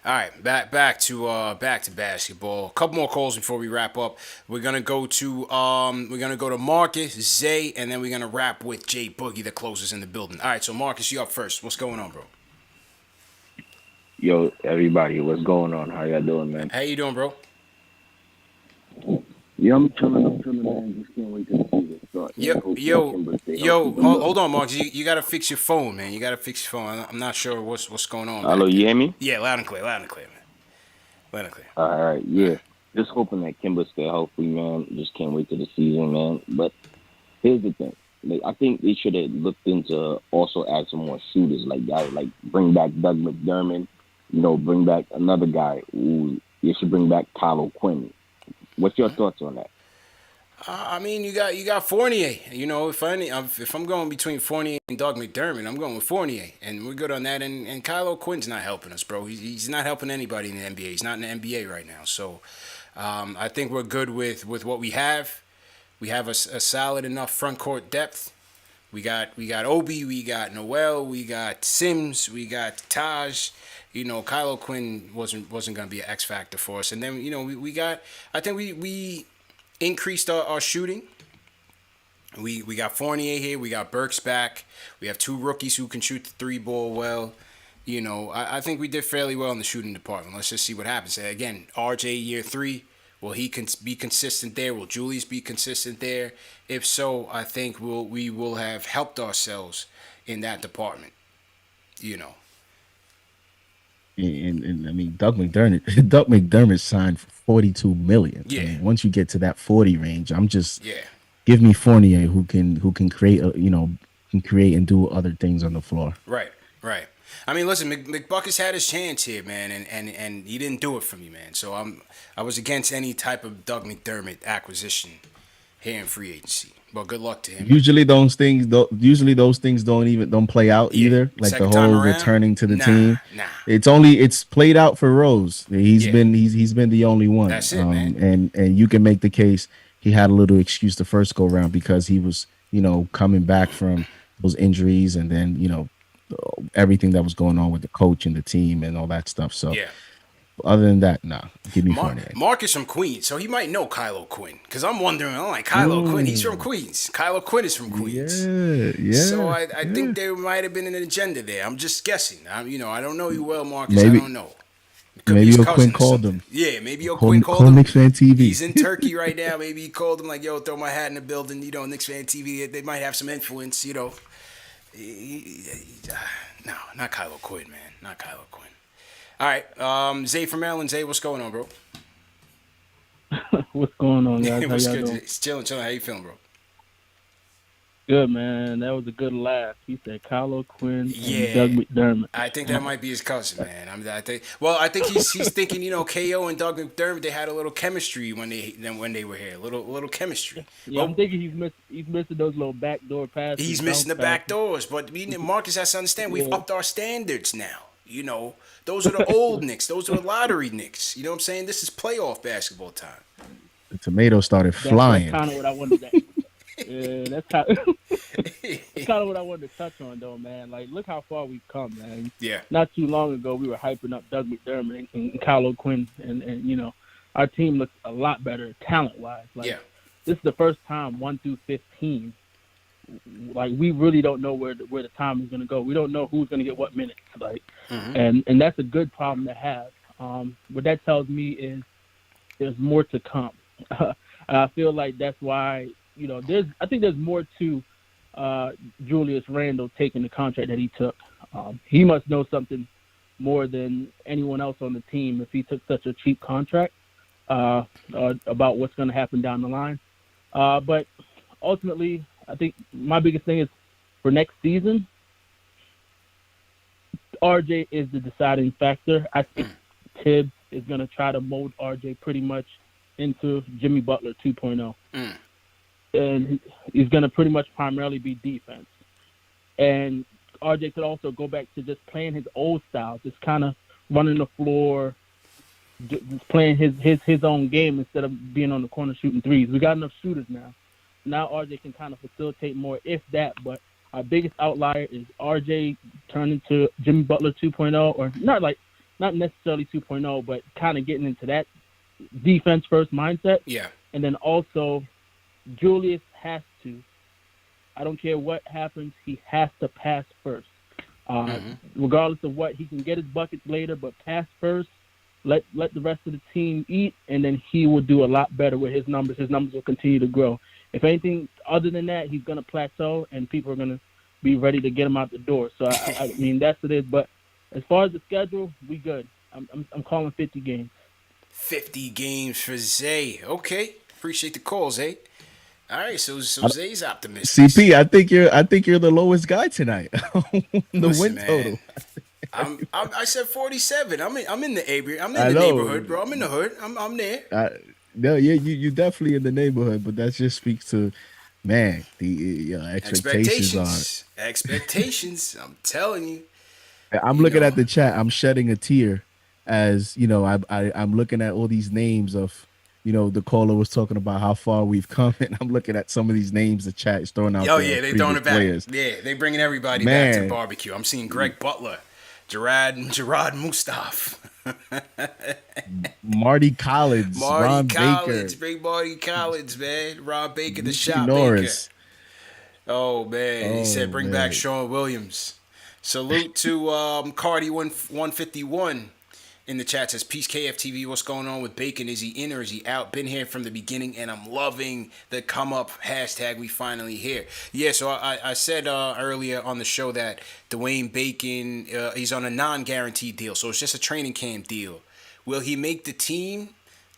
All right, back to basketball. A couple more calls before we wrap up. We're gonna go to Marcus, Zay, and then we're gonna wrap with Jay Boogie that closes in the building. All right, so Marcus, you up first. What's going on, bro? Yo, everybody, what's going on? How y'all doing, man? How you doing, bro? Yeah, I'm chilling, man. Just can't wait to the season start. Yo, hold on, Marcus. You gotta fix your phone, man. You gotta fix your phone. I'm not sure what's going on. Hello, you hear me? Yeah, loud and clear, man. Loud and clear. All right, yeah. Just hoping that Kimba stay healthy, man. Just can't wait to the season, man. But here's the thing. Like, I think they should have looked into also add some more shooters, like bring back Doug McDermott, bring back another guy who you should bring back Kylo Quinn. What's your thoughts on that? I mean, you got Fournier. If I'm going between Fournier and Doug McDermott, I'm going with Fournier, and we're good on that. And Kylo Quinn's not helping us, bro. He's not helping anybody in the NBA. He's not in the NBA right now. So I think we're good with what we have. We have a solid enough front court depth. We got Obi, we got Noel, we got Sims, we got Taj. Kylo Quinn wasn't going to be an X factor for us. And then, we got, I think we increased our shooting. We got Fournier here. We got Burks back. We have 2 rookies who can shoot the 3-ball well. I think we did fairly well in the shooting department. Let's just see what happens. Again, RJ year 3. Will he be consistent there? Will Julius be consistent there? If so, I think we will have helped ourselves in that department. And I mean, Doug McDermott signed for $42 million. Yeah. I mean, once you get to that 40 range, give me Fournier who can create, can create and do other things on the floor. Right. I mean, listen, McBuckets had his chance here, man, and he didn't do it for me, man. So I was against any type of Doug McDermott acquisition here in free agency. But good luck to him. Usually those things don't play out either. Like the whole returning to the team. Nah. It's played out for Rose. He's been the only one. That's it, man. And you can make the case he had a little excuse the first go round because he was, coming back from those injuries and then, everything that was going on with the coach and the team and all that stuff. So other than that, nah. Give me Fournier. Marcus from Queens, so he might know Kylo Quinn. Because I'm wondering, Kylo Quinn, he's from Queens. Kylo Quinn is from Queens. Yeah. So I think there might have been an agenda there. I'm just guessing. I don't know you well, Marcus. I don't know. Maybe Quinn called him. Yeah, maybe Quinn called him. KnicksFanTV. He's in Turkey right now. Maybe he called him like, yo, throw my hat in the building. KnicksFanTV, they might have some influence, No, not Kylo Quinn, man. Not Kylo Quinn. All right, Zay from Maryland. Zay, what's going on, bro? What's going on, guys? What's How y'all good? doing? It's chilling. How you feeling, bro? Good, man. That was a good laugh. He said Kylo Quinn and Doug McDermott. I think that might be his cousin, man. I think he's thinking, KO and Doug McDermott, they had a little chemistry when they were here. A little chemistry. Yeah, I'm thinking he's missing those little backdoor passes. He's missing the back doors, but Marcus has to understand we've upped our standards now. Those are the old Knicks. Those are the lottery Knicks. You know what I'm saying? This is playoff basketball time. The tomato started flying. That's kind of what I wanted to. Yeah, that's kind of what I wanted to touch on, though, man. Like, look how far we've come, man. Yeah. Not too long ago, we were hyping up Doug McDermott and Kylo Quinn, and our team looks a lot better talent-wise. Like, this is the first time 1 through 15. Like, we really don't know where the time is going to go. We don't know who's going to get what minutes. Like, and that's a good problem to have. What that tells me is there's more to come. I feel like that's why, I think there's more to Julius Randle taking the contract that he took. He must know something more than anyone else on the team if he took such a cheap contract about what's going to happen down the line. But ultimately, I think my biggest thing is for next season, RJ is the deciding factor. I think Tibbs is going to try to mold RJ pretty much into Jimmy Butler 2.0. And he's going to pretty much primarily be defense. And RJ could also go back to just playing his old style, just kind of running the floor, just playing his own game instead of being on the corner shooting threes. We got enough shooters now. Now RJ can kind of facilitate more, if that. But our biggest outlier is RJ turning to Jimmy Butler 2.0, or not necessarily 2.0, but kind of getting into that defense first mindset. Yeah. And then also Julius has to, I don't care what happens, he has to pass first. Regardless of what, he can get his buckets later, but pass first. Let the rest of the team eat, and then he will do a lot better with his numbers. His numbers will continue to grow. If anything other than that, he's going to plateau, and people are going to be ready to get him out the door. So, I mean, that's what it is. But as far as the schedule, we good. I'm calling 50 games. 50 games for Zay. Okay. Appreciate the call, Zay. All right, so Zay's optimistic. CP, I think you're the lowest guy tonight. Win total. I said 47. I'm in the neighborhood, bro. I'm in the hood. I'm there. No, yeah, you definitely in the neighborhood, but that just speaks to, man, the expectations. Expectations. I'm telling you. I'm looking at the chat. I'm shedding a tear as I'm looking at all these names of, the caller was talking about how far we've come, and I'm looking at some of these names the chat is throwing out. Oh yeah, they throwing it back. Players. Yeah, they bringing everybody back to the barbecue. I'm seeing Greg Butler, Gerard Mustaf. Marty Collins, Ron Baker. Big Marty Collins, man. Ron Baker, the shot Norris. Baker. Oh man, he said bring back Sean Williams. Salute to Cardi 151 in the chat, says peace KFTV. What's going on with Bacon? Is he in or is he out? Been here from the beginning, and I'm loving the come up hashtag. We finally here. Yeah, so I said earlier on the show that Dwayne Bacon, he's on a non-guaranteed deal, so it's just a training camp deal. Will he make the team?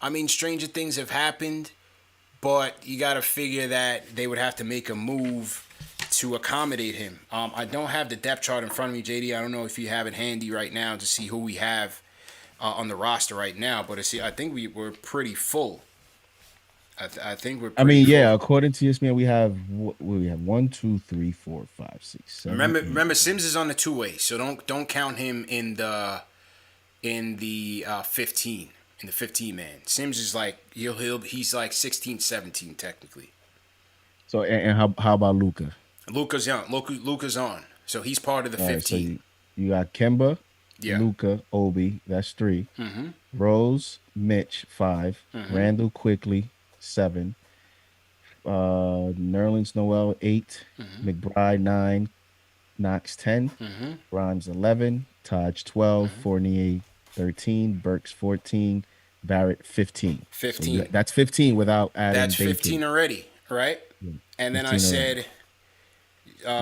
I mean, stranger things have happened, but you got to figure that they would have to make a move to accommodate him. I don't have the depth chart in front of me, JD. I don't know if you have it handy right now to see who we have on the roster right now, but I think we're pretty full. I think we're pretty full. Yeah, according to this man, we have 1, 2, 3, 4, 5, 6, 7. Remember Sims is on the two-way, so don't count him in the 15, in the 15 man. Sims is like he's like 16, 17 technically. So and how about Luka? Luka's young. Luka's on, so he's part of the 15. Right, so you got Kemba. Yeah. Luka, Obi, that's 3. Mm-hmm. Rose, Mitch, 5. Mm-hmm. Randall, Quickly, 7. Nerlens Noel, 8. Mm-hmm. McBride, 9. Knox, 10. Mm-hmm. Grimes, 11. Taj, 12. Mm-hmm. Fournier, 13. Burks, 14. Barrett, 15. 15. So that's 15 without adding. That's 15 already, right? Yeah. And then I said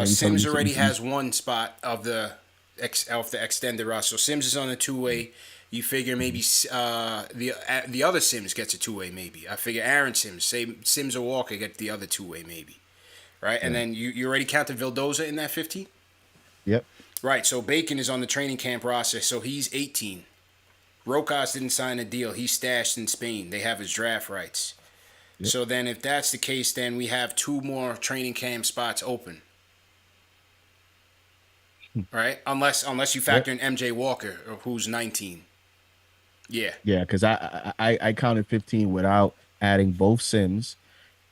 Sims already has one spot of the extended roster. So Sims is on the two-way. You figure maybe the other Sims gets a two-way maybe. I figure Aaron Sims, say Sims or Walker get the other two-way maybe. Right? Yeah. And then you already counted Vildoza in that 15? Yep. Right, so Bacon is on the training camp roster, so he's 18. Rokas didn't sign a deal. He's stashed in Spain. They have his draft rights. Yep. So then if that's the case, then we have 2 more training camp spots open. Right, unless you factor in MJ Walker, who's 19. Yeah. Yeah, because I counted 15 without adding both Sims,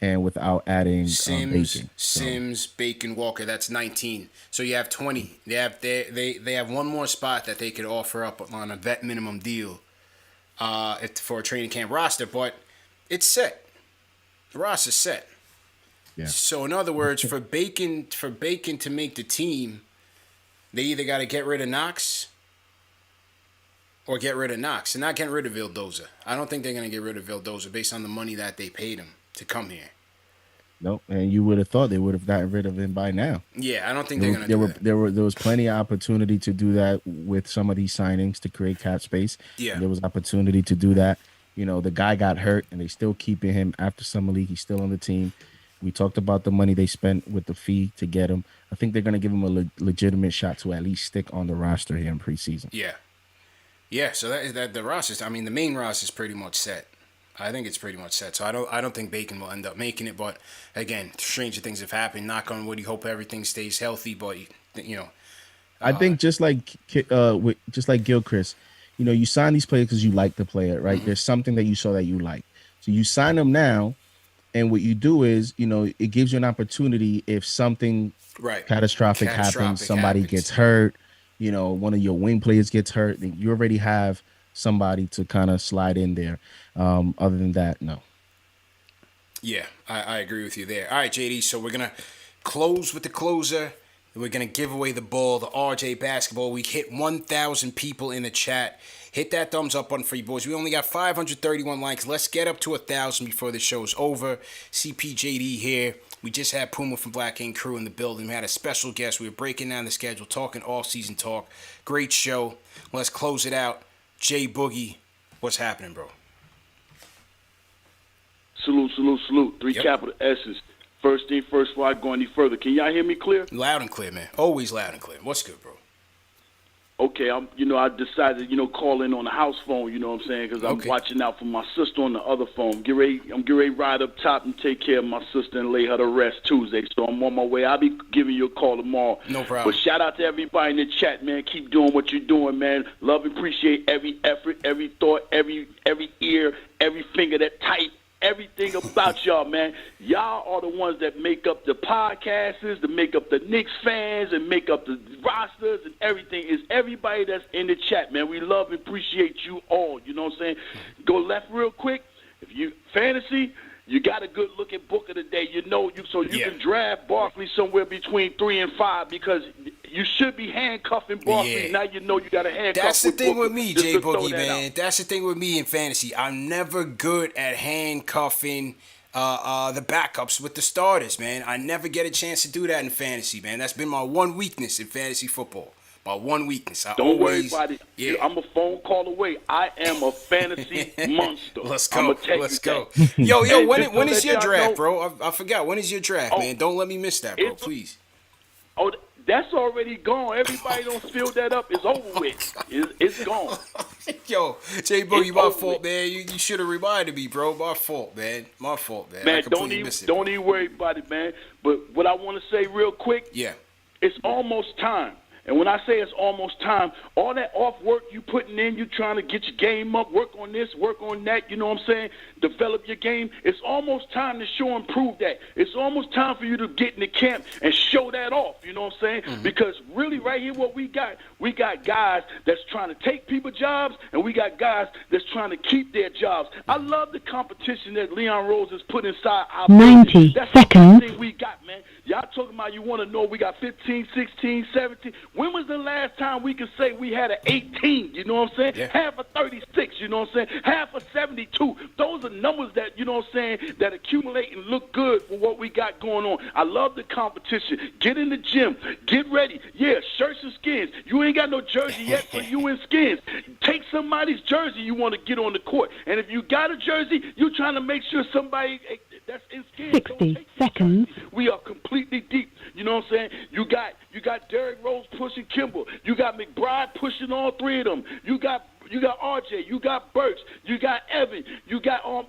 and without adding Bacon. Sims, Bacon, Walker. That's 19. So you have 20. They have one more spot that they could offer up on a vet minimum deal for a training camp roster, but it's set. The roster's set. Yeah. So in other words, for Bacon to make the team, they either got to get rid of Knox or get rid of Knox. They're not getting rid of Vildoza. I don't think they're going to get rid of Vildoza based on the money that they paid him to come here. Nope, and you would have thought they would have gotten rid of him by now. Yeah, I don't think they're going to do that. There was plenty of opportunity to do that with some of these signings to create cap space. Yeah. There was opportunity to do that. You know, the guy got hurt, and they still keeping him after summer league. He's still on the team. We talked about the money they spent with the fee to get him. I think they're going to give him a legitimate shot to at least stick on the roster here in preseason. Yeah. Yeah, so that the roster, I mean, the main roster is pretty much set. I think it's pretty much set. So I don't think Bacon will end up making it. But again, stranger things have happened. Knock on wood. You hope everything stays healthy. But I think just like Gilchrist, you sign these players because you like the player, right? Mm-hmm. There's something that you saw that you like, so you sign them now. And what you do is, it gives you an opportunity if something catastrophic happens, somebody gets hurt, one of your wing players gets hurt, then you already have somebody to kind of slide in there. Other than that, no. Yeah, I agree with you there. All right, JD, so we're going to close with the closer. We're going to give away the ball, the RJ basketball. We hit 1,000 people in the chat. Hit that thumbs up button for you boys. We only got 531 likes. Let's get up to 1,000 before the show's over. CPJD here. We just had Puma from Black Ink Crew in the building. We had a special guest. We were breaking down the schedule, talking all-season talk. Great show. Let's close it out. J Boogie, what's happening, bro? Salute. Three capital S's. First thing first, before I go any further. Can y'all hear me clear? Loud and clear, man. Always loud and clear. What's good, bro? Okay, I decided, call in on the house phone, you know what I'm saying, because I'm watching out for my sister on the other phone. I'm getting ready to ride up top and take care of my sister and lay her to rest Tuesday, so I'm on my way. I'll be giving you a call tomorrow. No problem. But shout out to everybody in the chat, man. Keep doing what you're doing, man. Love and appreciate every effort, every thought, every ear, every finger that type. Everything about y'all, man. Y'all are the ones that make up the podcasters, that make up the Knicks fans, and make up the rosters and everything. It's everybody that's in the chat, man. We love and appreciate you all. You know what I'm saying? Go left real quick. If you fantasy, you got a good looking book of the day. You can draft Barkley somewhere between 3 and 5 because you should be handcuffing Barkley. Yeah. Now you know you got a handcuff. That's the thing with me, J Boogie, man. That's the thing with me in fantasy. I'm never good at handcuffing the backups with the starters, man. I never get a chance to do that in fantasy, man. That's been my one weakness in fantasy football. My one weakness. Don't worry about it. Yeah. I'm a phone call away. I am a fantasy monster. Let's go. Yo, when is your draft, bro? I forgot. When is your draft, man? Don't let me miss that, bro. Please. Oh, that's already gone. Everybody don't fill that up. It's over with. It's gone. Yo, J Boogie, my fault, man. You should have reminded me, bro. My fault, man. Man, don't even worry about it, man. But what I want to say real quick, it's almost time. And when I say it's almost time, all that off work you putting in, you trying to get your game up, work on this, work on that, you know what I'm saying, develop your game, it's almost time to show and prove that. It's almost time for you to get in the camp and show that off, you know what I'm saying? Mm-hmm. Because really right here what we got guys that's trying to take people jobs, and we got guys that's trying to keep their jobs. I love the competition that Leon Rose has put inside our 90 That's seconds. The thing we got, man. Y'all talking about you want to know we got 15, 16, 17. When was the last time we could say we had an 18, you know what I'm saying? Yeah. Half a 36, you know what I'm saying? Half a 72. Those are numbers that, you know what I'm saying, that accumulate and look good for what we got going on. I love the competition. Get in the gym. Get ready. Yeah, shirts and skins. You ain't got no jersey yet, so you in skins. Take somebody's jersey you want to get on the court. And if you got a jersey, you trying to make sure somebody that's in skins. 60 seconds. We are completely deep. You know what I'm saying? You got Derrick Rose pushing Kimball. You got McBride pushing all three of them. You got RJ, you got Burks, you got Evan,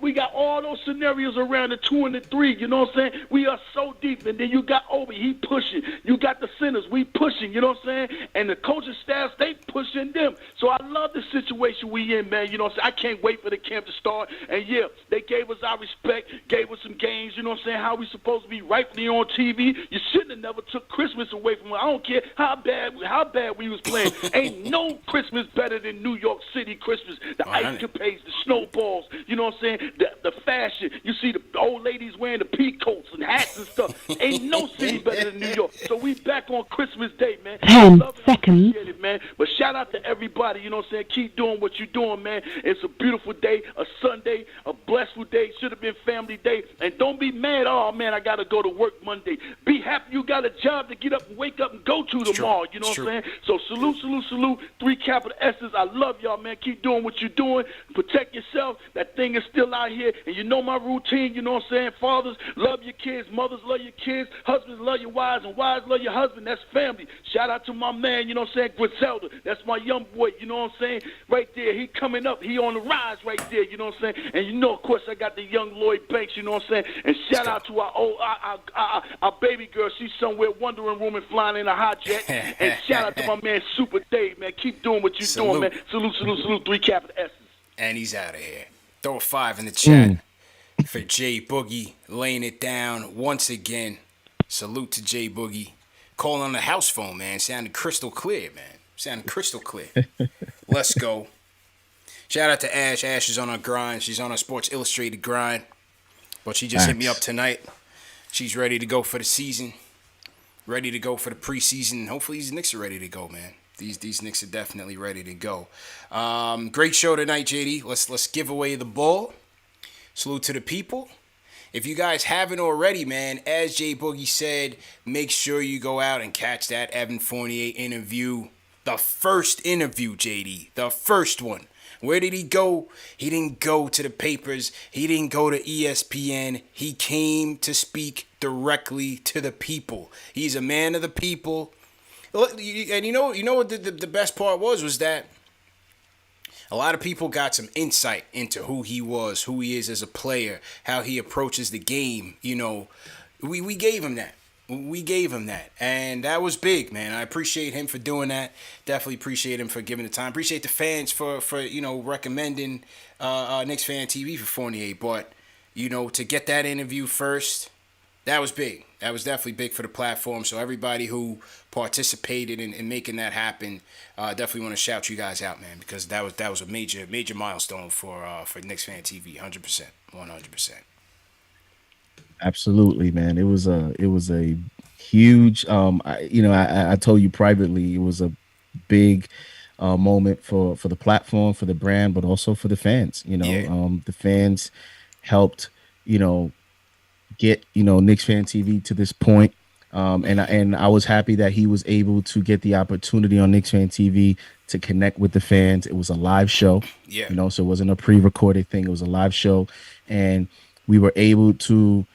we got all those scenarios around the 2 and the 3, you know what I'm saying? We are so deep, and then you got Obi, he pushing. You got the centers, we pushing, you know what I'm saying? And the coaching staffs, they pushing them. So I love the situation we in, man, you know what I'm saying? I can't wait for the camp to start. And yeah, they gave us our respect, gave us some games, you know what I'm saying? How we supposed to be rightfully on TV. You shouldn't have never took Christmas away from us. I don't care how bad we was playing. Ain't no Christmas better than New York City Christmas, the ice capades, the snowballs. You know what I'm saying? The fashion. You see the old ladies wearing the pea coats and hats and stuff. Ain't no city better than New York. So we back on Christmas Day, man. 10 seconds. It, man. But shout out to everybody. You know what I'm saying? Keep doing what you're doing, man. It's a beautiful day, a Sunday, a blissful day. Should have been family day. And don't be mad. Oh man, I gotta go to work Monday. Be happy you got a job to get up and wake up and go to tomorrow. You know what I'm saying? So salute, salute, salute. 3 capital S's. I love y'all, man. Keep doing what you're doing. Protect yourself. That thing is still out here. And you know my routine. You know what I'm saying? Fathers, love your kids. Mothers, love your kids. Husbands, love your wives. And wives, love your husband. That's family. Shout out to my man, you know what I'm saying? Griselda. That's my young boy. You know what I'm saying? Right there. He coming up. He on the rise right there. You know what I'm saying? And you know, of course, I got the young Lloyd Banks. You know what I'm saying? And shout out to our baby girl. She's somewhere wondering room and flying in a hot jet. And shout out to my man Super Dave, man. Keep doing what you're doing, man. Salute, salute, salute. 3 capital S's. And he's out of here. Throw a 5 in the chat for Jay Boogie laying it down once again. Salute to Jay Boogie. Calling on the house phone, man. Sounded crystal clear, man. Sounded crystal clear. Let's go. Shout out to Ash. Ash is on her grind. She's on her Sports Illustrated grind. But she just hit me up tonight. She's ready to go for the season. Ready to go for the preseason. Hopefully these Knicks are ready to go, man. These Knicks are definitely ready to go. Great show tonight, JD. Let's give away the ball. Salute to the people. If you guys haven't already, man, as Jay Boogie said, make sure you go out and catch that Evan Fournier interview. The first interview, JD. The first one. Where did he go? He didn't go to the papers. He didn't go to ESPN. He came to speak directly to the people. He's a man of the people. And you know what the best part was that a lot of people got some insight into who he was, who he is as a player, how he approaches the game. You know, we gave him that. We gave him that. And that was big, man. I appreciate him for doing that. Definitely appreciate him for giving the time. Appreciate the fans for recommending KnicksFanTV for Fournier. But, to get that interview first, that was big. That was definitely big for the platform. So everybody who participated in making that happen, definitely want to shout you guys out, man, because that was a major milestone for KnicksFanTV. 100%. 100%. Absolutely, man. It was a huge. I told you privately, it was a big moment for the platform, for the brand, but also for the fans. The fans helped get KnicksFanTV to this point. And I was happy that he was able to get the opportunity on KnicksFanTV to connect with the fans. It was a live show, so it wasn't a pre-recorded thing. It was a live show, and we were able to,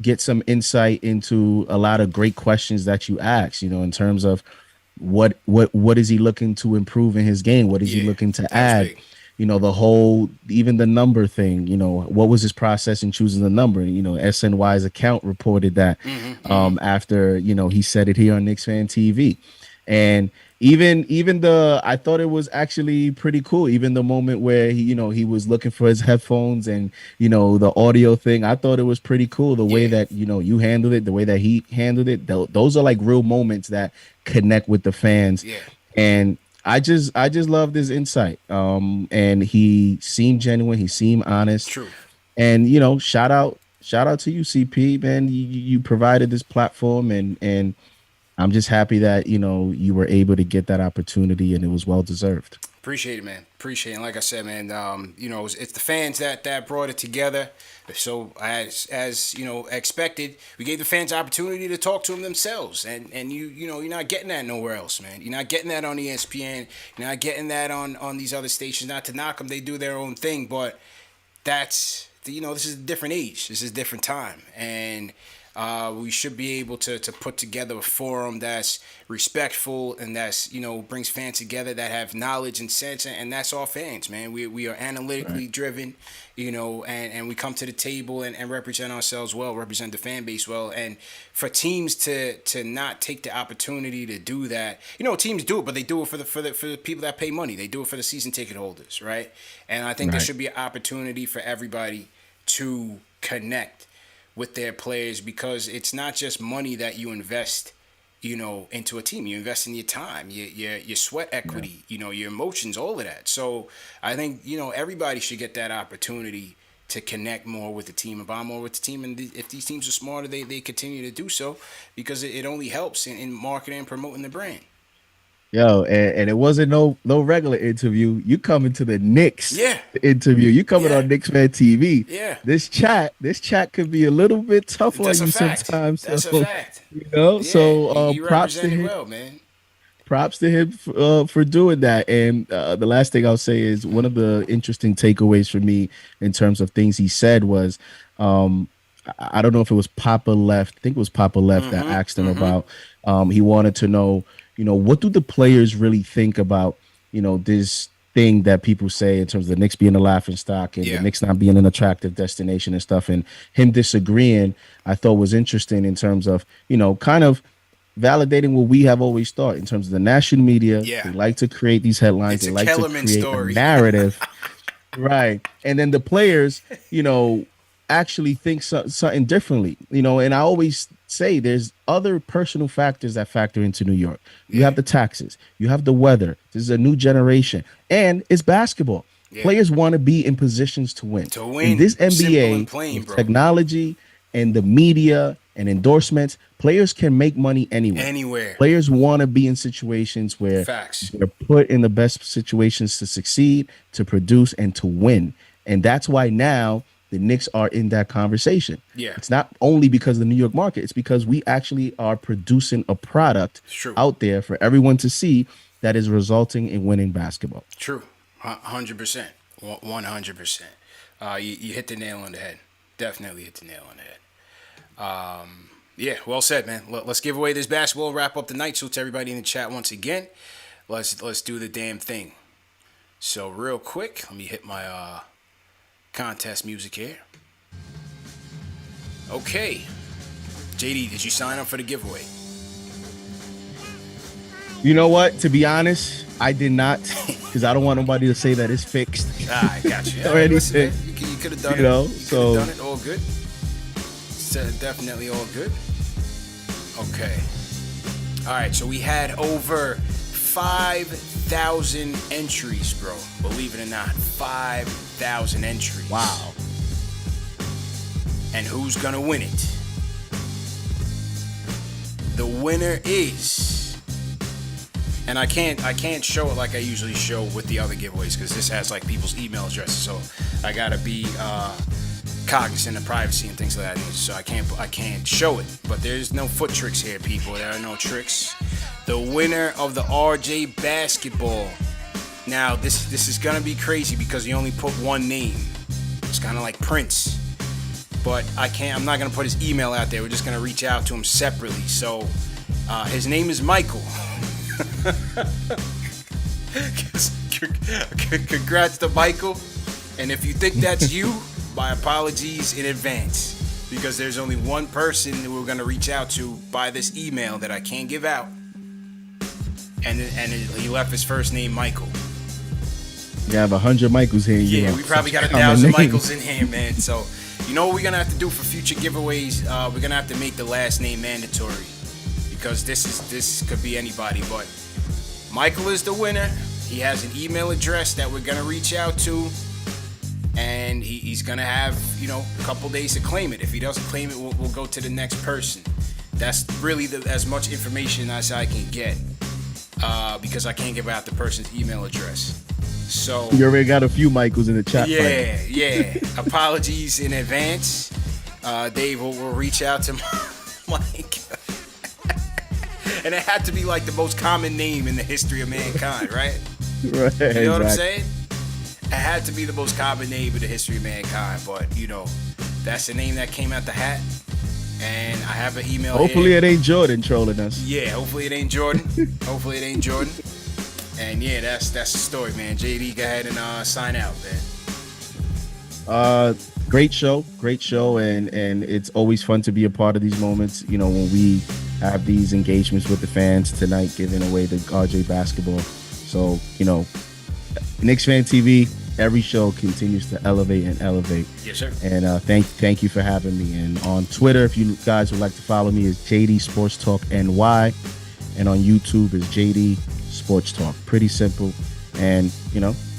get some insight into a lot of great questions that you asked, in terms of what is he looking to improve in his game? What is he looking to add? The whole, even the number thing, what was his process in choosing the number? SNY's account reported that after, he said it here on KnicksFanTV. And even I thought it was actually pretty cool. Even the moment where he was looking for his headphones and, the audio thing, I thought it was pretty cool. The way that, you handled it, the way that he handled it. Those are like real moments that connect with the fans. Yeah. And I just love this insight. And he seemed genuine. He seemed honest. True. And, shout out to you, CP, man. You provided this platform, and I'm just happy that, you were able to get that opportunity, and it was well deserved. Appreciate it, man. Appreciate it. And like I said, man, it's the fans that brought it together. So as expected, we gave the fans opportunity to talk to them themselves. And you're not getting that nowhere else, man. You're not getting that on ESPN. You're not getting that on these other stations. Not to knock them, they do their own thing, but this is a different age. This is a different time. And we should be able to put together a forum that's respectful and that's, brings fans together that have knowledge and sense. And that's all fans, man. We are analytically driven, and we come to the table and represent ourselves well, represent the fan base well. And for teams to not take the opportunity to do that, teams do it, but they do it for the people that pay money. They do it for the season ticket holders, right? And I think there should be an opportunity for everybody to connect with their players, because it's not just money that you invest into a team. You invest in your time, your sweat equity, your emotions, all of that. So I think, everybody should get that opportunity to connect more with the team and bond more with the team. And if these teams are smarter, they continue to do so, because it only helps in marketing and promoting the brand. Yo, and it wasn't no regular interview. You coming to the Knicks interview. You coming on KnicksFanTV. Yeah. This chat could be a little bit tough on you sometimes. That's a fact. So you props to represented him. well, man. Props to him for doing that. And the last thing I'll say is one of the interesting takeaways for me in terms of things he said was, I don't know if it was Papa Left. I think it was Papa Left that asked him about. He wanted to know, what do the players really think about, this thing that people say in terms of the Knicks being a laughing stock and the Knicks not being an attractive destination and stuff, and him disagreeing, I thought was interesting in terms of, kind of validating what we have always thought in terms of the national media. They like to create these headlines. They like to create a narrative. Right. And then the players, actually think something differently, and I always say there's other personal factors that factor into New York. You have the taxes, you have the weather. This is a new generation, and it's basketball. Players want to be in positions to win. In this NBA, technology and the media and endorsements, players can make money anywhere. Players want to be in situations where they're put in the best situations to succeed, to produce, and to win. And that's why now the Knicks are in that conversation. It's not only because of the New York market, it's because we actually are producing a product out there for everyone to see that is resulting in winning basketball. True. 100%. 100%. You hit the nail on the head. Definitely hit the nail on the head. Well said, man. Let's give away this basketball, wrap up the night. So to everybody in the chat once again, let's do the damn thing. So real quick, let me hit my contest music here. Okay. JD, did you sign up for the giveaway? You know what? To be honest, I did not, because I don't want nobody to say that it's fixed. I got you. Or anything. You could have done it. You could have done it. All good. Definitely all good. Okay. All right. So we had over 5,000 entries, bro. Believe it or not, 5,000 entries. Wow. And who's gonna win it? The winner is, and I can't show it like I usually show with the other giveaways, because this has like people's email addresses, so I gotta be cognizant of privacy and things like that. So I can't show it. But there's no foot tricks here, people. There are no tricks. The winner of the RJ basketball. Now this is gonna be crazy because he only put one name. It's kind of like Prince, but I'm not gonna put his email out there. We're just gonna reach out to him separately. So his name is Michael. Congrats to Michael. And if you think that's you, my apologies in advance, because there's only one person who we're gonna reach out to by this email that I can't give out. And he left his first name Michael. You have 100 Michaels here. Yeah, we probably got 1,000 Michaels in here, man. So, you know what we're gonna have to do for future giveaways? We're gonna have to make the last name mandatory, because this could be anybody. But Michael is the winner. He has an email address that we're gonna reach out to, and he's gonna have a couple days to claim it. If he doesn't claim it, we'll go to the next person. That's really as much information as I can get, because I can't give out the person's email address. So you already got a few Michaels in the chat. Yeah. Apologies in advance. Dave will reach out to Mike. And it had to be like the most common name in the history of mankind, right? Right. You know what I'm saying? It had to be the most common name in the history of mankind, but that's the name that came out the hat. And I have an email. Hopefully it ain't Jordan trolling us. Yeah, hopefully it ain't Jordan. And yeah, that's the story, man. JD, go ahead and sign out, man. Great show, and it's always fun to be a part of these moments. When we have these engagements with the fans tonight, giving away the RJ basketball. So KnicksFanTV, every show continues to elevate and elevate. Yes, sir. And thank you for having me. And on Twitter, if you guys would like to follow me, is JD Sports Talk NY, and on YouTube is JD Sports Talk. Pretty simple. And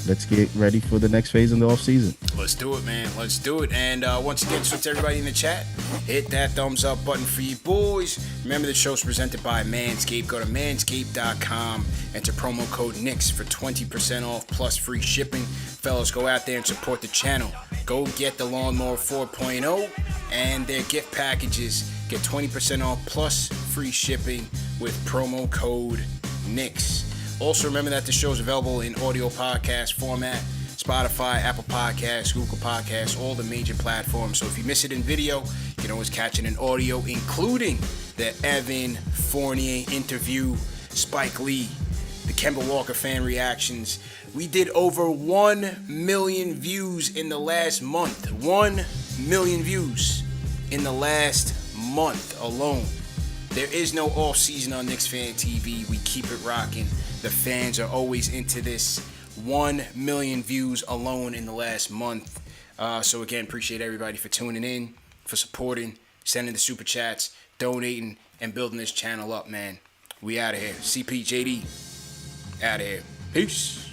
let's get ready for the next phase in the off season. Let's do it, man. Let's do it. And once again, so to everybody in the chat, hit that thumbs up button for you boys. Remember, the show's presented by Manscaped. Go to manscaped.com, enter promo code Knicks for 20% off plus free shipping. Fellas, go out there and support the channel. Go get the Lawnmower 4.0 and their gift packages. Get 20% off plus free shipping with promo code Knicks. Also, remember that the show is available in audio podcast format, Spotify, Apple Podcasts, Google Podcasts, all the major platforms. So if you miss it in video, you can always catch it in audio, including the Evan Fournier interview, Spike Lee, the Kemba Walker fan reactions. We did over 1 million views in the last month. 1 million views in the last month alone. There is no off season on KnicksFanTV. We keep it rocking. The fans are always into this. 1 million views alone in the last month. So again, appreciate everybody for tuning in, for supporting, sending the super chats, donating, and building this channel up, man. We out of here. CPJD out of here. Peace.